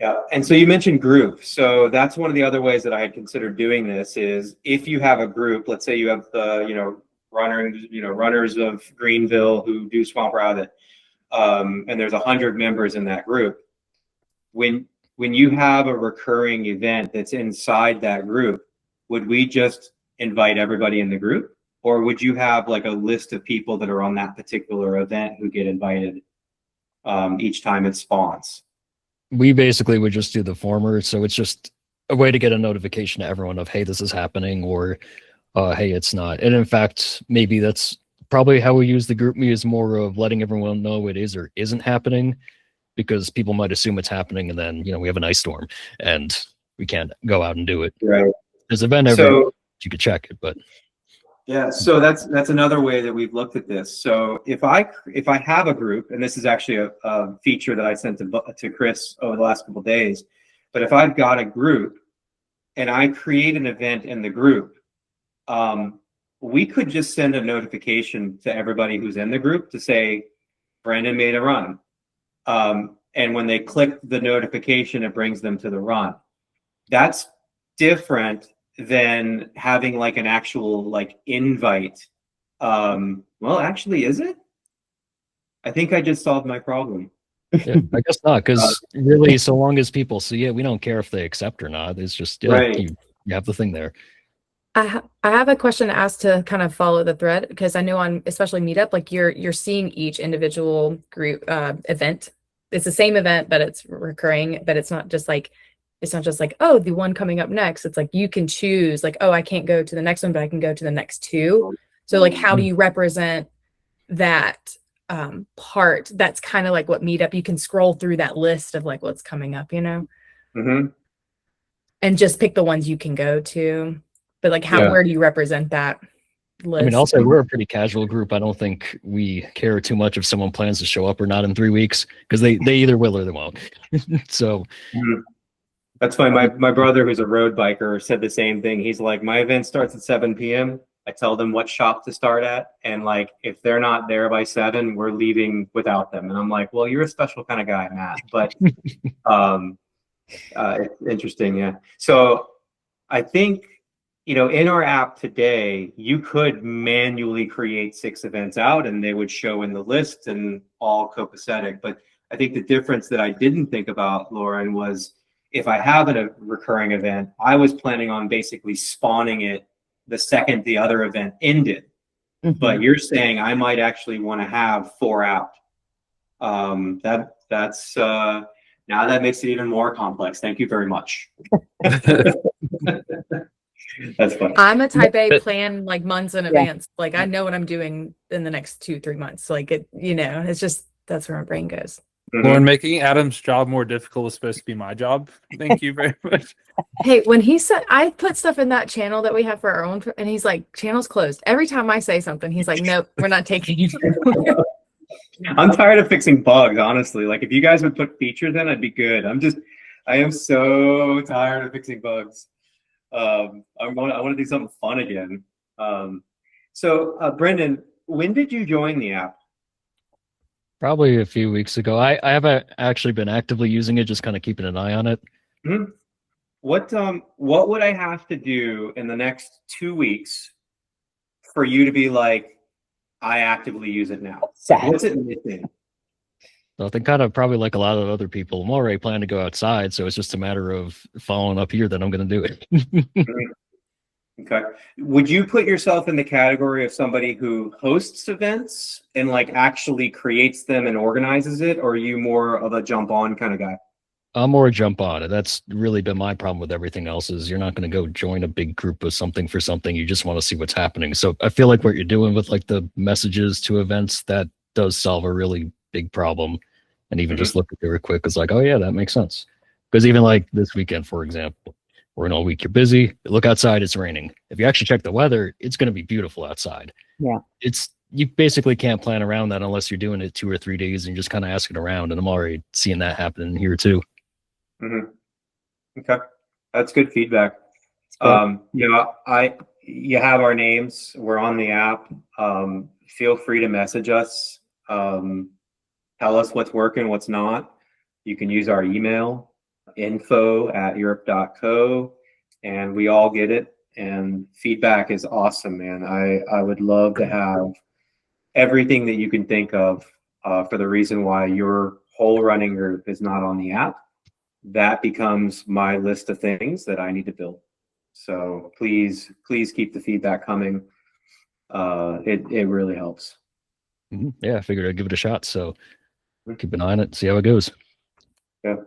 Yeah, and so you mentioned group. So that's one of the other ways that I had considered doing this is, if you have a group, let's say you have the runners of Greenville who do Swamp Rabbit, and there's 100 members in that group. When you have a recurring event that's inside that group, would we just invite everybody in the group, or would you have like a list of people that are on that particular event who get invited each time it spawns? We basically would just do the former. So it's just a way to get a notification to everyone of, hey, this is happening, or hey, it's not. And in fact, maybe that's probably how we use the group me, is more of letting everyone know it is or isn't happening, because people might assume it's happening, and then, we have an ice storm and we can't go out and do it. Right. There's an event every you could check it, but yeah, so that's another way that we've looked at this. So if I have a group, and this is actually a feature that I sent to Chris over the last couple of days, but if I've got a group and I create an event in the group, we could just send a notification to everybody who's in the group to say, Brandon made a run. And when they click the notification, it brings them to the run. That's different than having like an actual like invite. Well, actually, is it? I think I just solved my problem. yeah, I guess not, because really, so long as people see it, we don't care if they accept or not. It's just Right. you have the thing there. I have a question to ask to kind of follow the thread, because I know on especially Meetup, like you're seeing each individual group event. It's the same event, but it's recurring. But it's not just like oh, the one coming up next. It's like you can choose like, oh, I can't go to the next one, but I can go to the next two. So like, how do you represent that part? That's kind of like what Meetup. You can scroll through that list of like what's coming up, Mm-hmm. and just pick the ones you can go to. But like, where do you represent that list? I mean, also, we're a pretty casual group. I don't think we care too much if someone plans to show up or not in 3 weeks, because they either will or they won't. So that's funny. My brother, who's a road biker, said the same thing. He's like, my event starts at 7 p.m. I tell them what shop to start at, and like if they're not there by 7, we're leaving without them. And I'm like, well, you're a special kind of guy, Matt. But it's interesting, yeah. So I think, in our app today, you could manually create 6 events out, and they would show in the list and all copacetic. But I think the difference that I didn't think about, Lauren, was if I have a recurring event, I was planning on basically spawning it the second the other event ended. but you're saying I might actually want to have 4 out. That's now that makes it even more complex. Thank you very much. That's funny. I'm a type A, plan like months in advance. Like I know what I'm doing in the next 2-3 months. Like it, it's just that's where my brain goes. Lauren, making Adam's job more difficult was supposed to be my job. Thank you very much. Hey, when he said I put stuff in that channel that we have for our own, and he's like, "Channel's closed." Every time I say something, he's like, "Nope, we're not taking it." I'm tired of fixing bugs, honestly. Like if you guys would put features in, I'd be good. I am so tired of fixing bugs. I want to do something fun again. So Brendan, when did you join the app? Probably a few weeks ago. I haven't actually been actively using it, just kind of keeping an eye on it. Mm-hmm. What would I have to do in the next 2 weeks for you to be like, I actively use it now? What's it missing? So I think kind of probably like a lot of other people, I'm already planning to go outside, so it's just a matter of following up here that I'm going to do it. Okay. Would you put yourself in the category of somebody who hosts events and like actually creates them and organizes it, or are you more of a jump on kind of guy? I'm more a jump on it. That's really been my problem with everything else is you're not going to go join a big group of something for something. You just want to see what's happening. So I feel like what you're doing with like the messages to events, that does solve a really big problem. And even just look at it real quick, it's like, oh yeah, that makes sense. Because even like this weekend, for example, we're in all week, you're busy, look outside, it's raining. If you actually check the weather, it's going to be beautiful outside. Yeah. You basically can't plan around that unless you're doing it 2 or 3 days and you're just kind of asking around. And I'm already seeing that happening here too. Okay. That's good feedback. You have our names. We're on the app. Feel free to message us. Tell us what's working, what's not. You can use our email, info@yerp.co, and we all get it. And feedback is awesome, man. I would love to have everything that you can think of for the reason why your whole running group is not on the app. That becomes my list of things that I need to build. So please keep the feedback coming. It really helps. Yeah, I figured I'd give it a shot. So keep an eye on it, see how it goes. Yeah.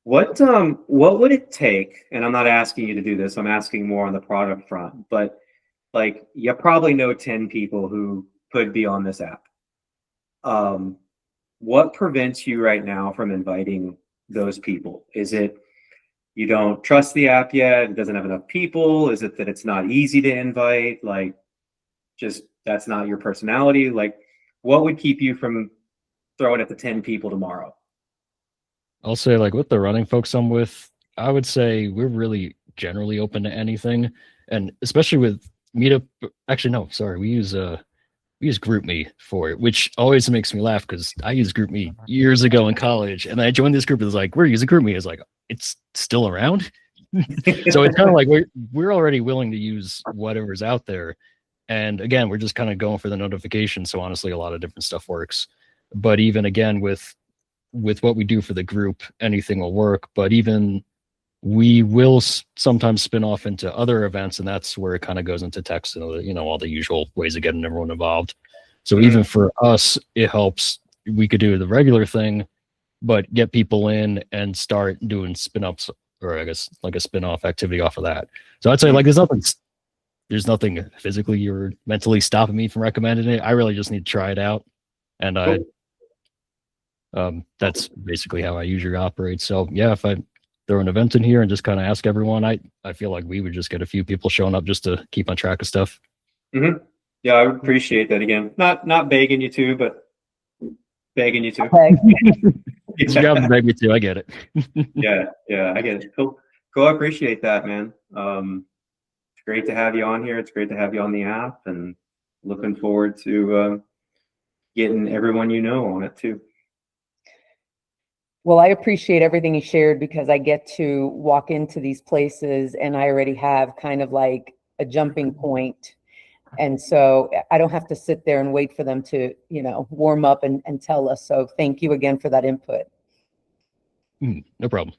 What would it take? And I'm not asking you to do this. I'm asking more on the product front. But like, you probably know 10 people who could be on this app. What prevents you right now from inviting those people? Is it you don't trust the app yet? It doesn't have enough people? Is it that it's not easy to invite? Like, just that's not your personality? Like, what would keep you from throwing it to 10 people tomorrow? I'll say like with the running folks I'm with, I would say we're really generally open to anything. And especially with Meetup, actually, no, sorry, we use GroupMe for it, which always makes me laugh because I used GroupMe years ago in college, and I joined this group. It was like, we're using GroupMe. It's like, it's still around. So it's kind of like we're already willing to use whatever's out there. And again, we're just kind of going for the notification. So honestly, a lot of different stuff works. But even again, with what we do for the group, anything will work. But even we will sometimes spin off into other events, and that's where it kind of goes into text and all the usual ways of getting everyone involved. So even for us, it helps. We could do the regular thing, but get people in and start doing spin-ups, or I guess like a spin-off activity off of that. So I'd say like there's nothing physically or mentally stopping me from recommending it. I really just need to try it out, and that's basically how I usually operate. So yeah, if I throw an event in here and just kind of ask everyone, I feel like we would just get a few people showing up just to keep on track of stuff. Yeah, I appreciate that. Again, not begging you to, but begging you to. Okay. It's your job to beg me to. I get it. yeah, I get it. Cool. I appreciate that, man. It's great to have you on here. It's great to have you on the app, and looking forward to getting everyone on it too. Well, I appreciate everything you shared because I get to walk into these places and I already have kind of like a jumping point. And so I don't have to sit there and wait for them to, warm up and tell us. So thank you again for that input. No problem.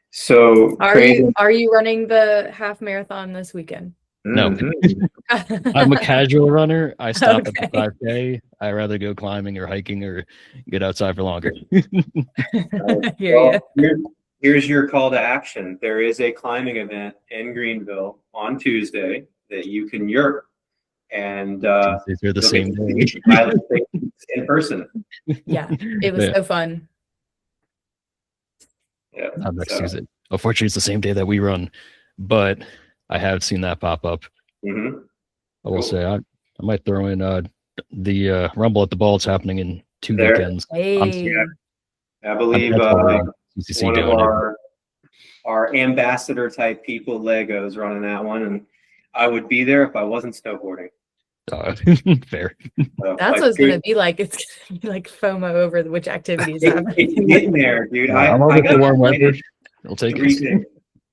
So are you running the half marathon this weekend? No. Mhm. I'm a casual runner. I stop at the Okay. 5K. I rather go climbing or hiking or get outside for longer. I hear you. Well, here's your call to action. There is a climbing event in Greenville on Tuesday that you can Yerp, and Tuesdays are the you'll get same to day. meet pilot in person. Yeah, it was Yeah, so fun. Yeah. not next So, Tuesday. Unfortunately, it's the same day that we run, but I have seen that pop up. mhm. I will Cool. say I might throw in the Rumble at the Ball. It's happening in 2 There. weekends. Hey, I believe CCC one of doing it. our ambassador type people, Legos, running that one, and I would be there if I wasn't snowboarding. Fair. So, that's like, what it's gonna be like. It's gonna be like FOMO over which activities it's happening. getting there, dude. I'm all I with the got warm weather. invited I'll take three it.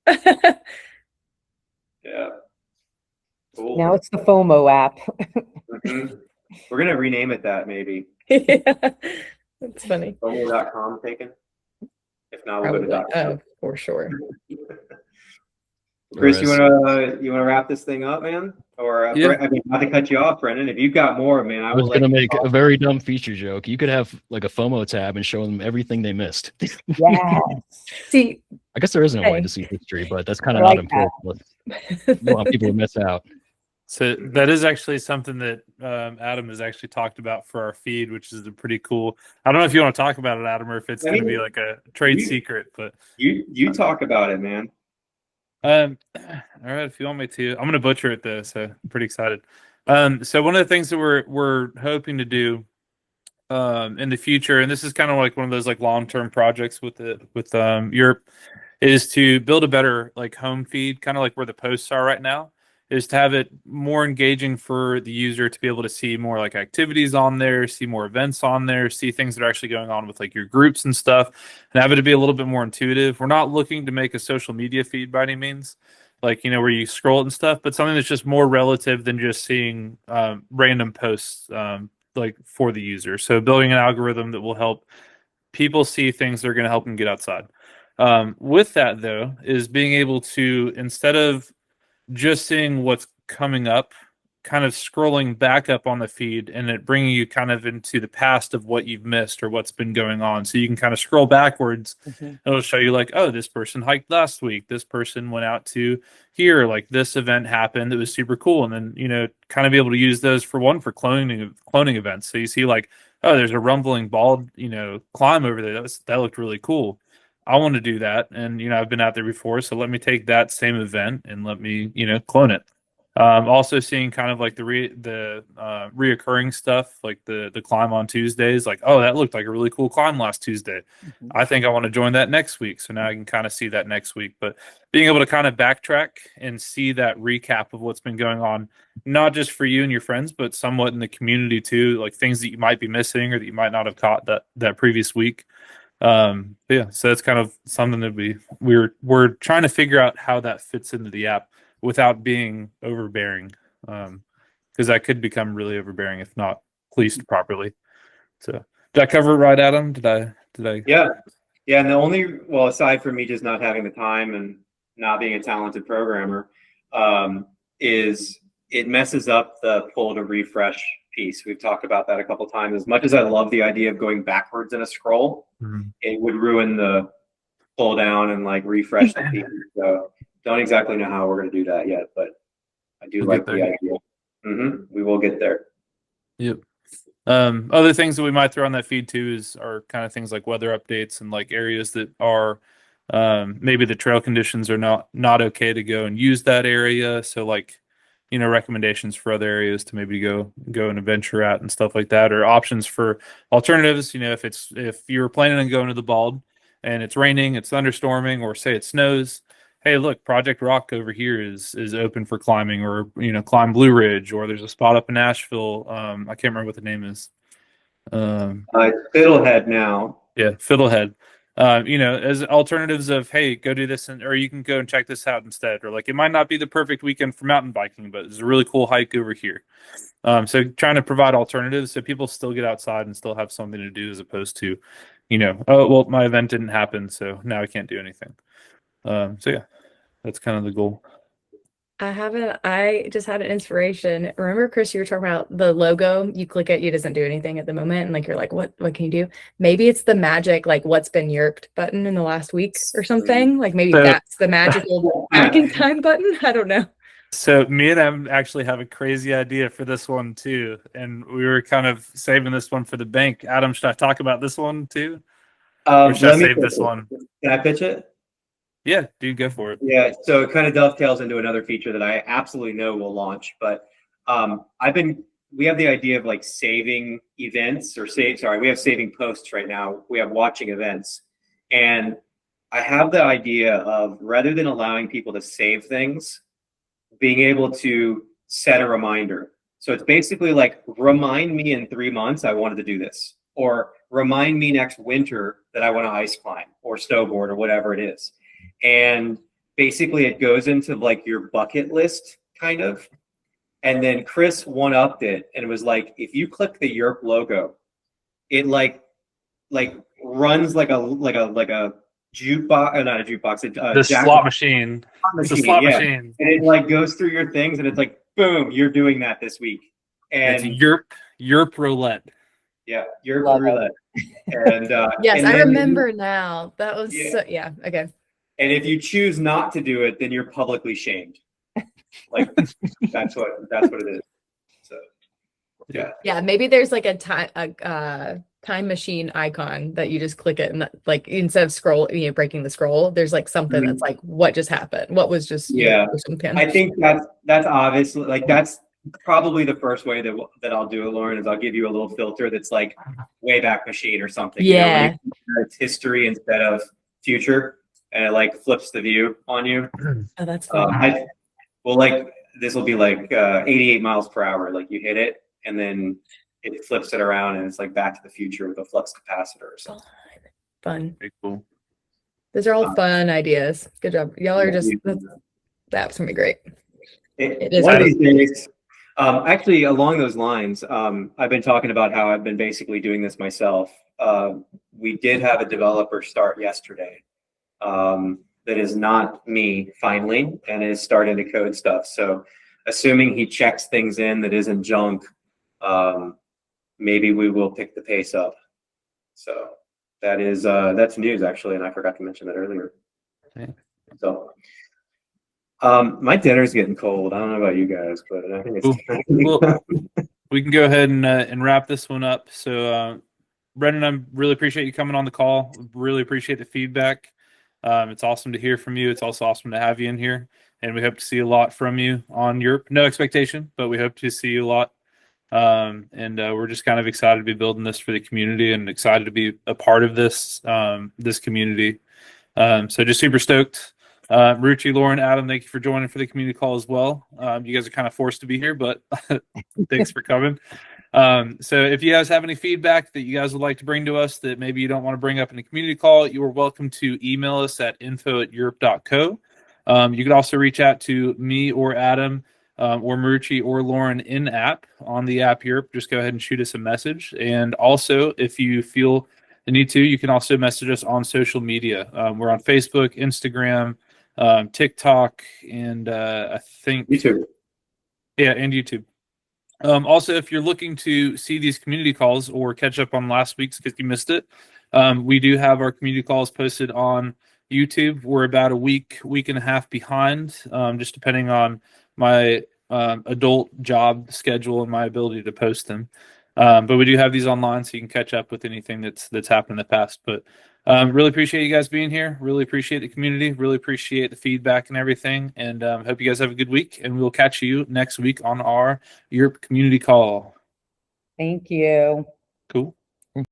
things. Yeah. Cool. Now it's the FOMO app. Mhm. We're gonna rename it that maybe. Yeah, that's funny. FOMO.com taken. If not, we'll go to Probably. .com. For sure. Chris, you Whereas wanna wrap this thing up, man? Or Yeah. I mean, not to cut you off, Brendan. If you've got more, man, I I was will gonna let you make talk. a very dumb feature joke. You could have like a FOMO tab and show them everything they missed. Yes. See, I guess there isn't a way Hey. to see history, but that's kind I of like not important. You want people to miss out. So that is actually something that Adam has actually talked about for our feed, which is a pretty cool. I don't know if you want to talk about it, Adam, or if it's I going to mean, be like a trade you- secret. But You talk about it, man. all right, if you want me to, I'm going to butcher it though. So I'm pretty excited. So one of the things that we're hoping to do in the future, and this is kind of like one of those like long-term projects with Europe, is to build a better like home feed, kind of like where the posts are right now, is to have it more engaging for the user to be able to see more like activities on there, see more events on there, see things that are actually going on with like your groups and stuff, and have it to be a little bit more intuitive. We're not looking to make a social media feed by any means, like where you scroll it and stuff, but something that's just more relative than just seeing random posts like for the user. So building an algorithm that will help people see things that are going to help them get outside. With that, though, is being able to, instead of just seeing what's coming up, kind of scrolling back up on the feed and it bringing you kind of into the past of what you've missed or what's been going on. So you can kind of scroll backwards. It'll show you like, oh, this person hiked last week. This person went out to here. Like this event happened. It was super cool. And then, kind of be able to use those for cloning events. So you see like, oh, there's a rumbling bald, climb over there. That looked really cool. I want to do that. And, I've been out there before. So let me take that same event and let me, clone it. Also seeing kind of like the reoccurring stuff, like the climb on Tuesdays, like, oh, that looked like a really cool climb last Tuesday. I think I want to join that next week. So now I can kind of see that next week. But being able to kind of backtrack and see that recap of what's been going on, not just for you and your friends, but somewhat in the community too, like things that you might be missing or that you might not have caught that previous week. Yeah, so that's kind of something that we're trying to figure out how that fits into the app without being overbearing, because that could become really overbearing if not policed properly. So did I cover it right, Adam? Did I Yeah. And aside from me just not having the time and not being a talented programmer, is it messes up the pull to refresh piece. We've talked about that a couple of times. As much as I love the idea of going backwards in a scroll, it would ruin the pull down and like refresh the feed. So don't exactly know how we're going to do that yet, but I do We'll like get the there. idea. We will get there. Yep. Other things that we might throw on that feed too are kind of things like weather updates and like areas that are maybe the trail conditions are not okay to go and use that area. So like, recommendations for other areas to maybe go and adventure at and stuff like that, or options for alternatives. If you're planning on going to the Bald and it's raining, it's thunderstorming, or say it snows, hey, look, Project Rock over here is open for climbing, or climb Blue Ridge, or there's a spot up in Nashville. I can't remember what the name is. Fiddlehead now. Yeah, Fiddlehead. As alternatives of, hey, go do this, or you can go and check this out instead, or like it might not be the perfect weekend for mountain biking, but it's a really cool hike over here. So trying to provide alternatives so people still get outside and still have something to do, as opposed to, oh well, my event didn't happen, so now I can't do anything. So yeah, that's kind of the goal. I haven't. I just had an inspiration. Remember, Chris, you were talking about the logo. You click it, it doesn't do anything at the moment, and like you're like, what can you do? Maybe it's the magic, like what's been yerped button in the last week or something. Like maybe So- that's the magical back in time button. I don't know. So me and Em actually have a crazy idea for this one too, and we were kind of saving this one for the bank. Adam, should I talk about this one too, or should I Let me save pitch this it. one? Can I pitch it? Yeah, dude, go for it. Yeah, so it kind of dovetails into another feature that I absolutely know will launch. But we have the idea of like saving events we have saving posts right now. We have watching events. And I have the idea of, rather than allowing people to save things, being able to set a reminder. So it's basically like, remind me in 3 months I wanted to do this, or remind me next winter that I want to ice climb or snowboard or whatever it is. And basically it goes into like your bucket list kind of. And then Chris one-upped it and it was like, if you click the Yerp logo, it like runs like a jukebox, not a jukebox, The slot machine. It's a slot yeah. machine. And it like goes through your things and it's like, boom, you're doing that this week. It's And Yerp roulette. yeah, Yerp Love it. roulette. And Yes, and I then- remember now. That was Yeah. okay. And if you choose not to do it, then you're publicly shamed. Like that's what it is. So yeah. Yeah, maybe there's like a time machine icon that you just click it and like instead of breaking the scroll, there's like something that's like what just happened, what was just or something. I think that's obviously like that's probably the first way that I'll do it, Lauren, is I'll give you a little filter that's like Wayback Machine or something. Yeah. It's history instead of future, and it like flips the view on you. Oh, that's fun. Like this will be like 88 miles per hour. Like you hit it, and then it flips it around, and it's like Back to the Future with a flux capacitor or something. Fun. Very cool. Those are all fun ideas. Good job. Y'all are just that's gonna be great. It is One of fun. these days, actually, along those lines, I've been talking about how I've been basically doing this myself. We did have a developer start yesterday that is not me, finally, and is starting to code stuff. So assuming he checks things in that isn't junk, maybe we will pick the pace up. So that's news, actually, and I forgot to mention that earlier. Okay. So my dinner's getting cold. I don't know about you guys, but I think it's time. Well, we can go ahead and wrap this one up. So Brendan, I really appreciate you coming on the call. Really appreciate the feedback. It's awesome to hear from you. It's also awesome to have you in here, and we hope to see a lot from you on Yerp. No expectation, but we hope to see you a lot. And we're just kind of excited to be building this for the community and excited to be a part of this community. So just super stoked. Ruchi, Lauren, Adam, thank you for joining for the community call as well. You guys are kind of forced to be here, but thanks for coming. So if you guys have any feedback that you guys would like to bring to us that maybe you don't want to bring up in the community call, you are welcome to email us at info@yerp.co. You can also reach out to me or Adam or Marucci or Lauren in app on the app Yerp. Just go ahead and shoot us a message. And also, if you feel the need to, you can also message us on social media. We're on Facebook, Instagram, TikTok, and I think YouTube. Yeah, and YouTube. Also, if you're looking to see these community calls or catch up on last week's because you missed it, we do have our community calls posted on YouTube. We're about a week and a half behind, just depending on my adult job schedule and my ability to post them. But we do have these online, so you can catch up with anything that's happened in the past. But really appreciate you guys being here. Really appreciate the community. Really appreciate the feedback and everything. And hope you guys have a good week. And we'll catch you next week on our Yerp community call. Thank you. Cool.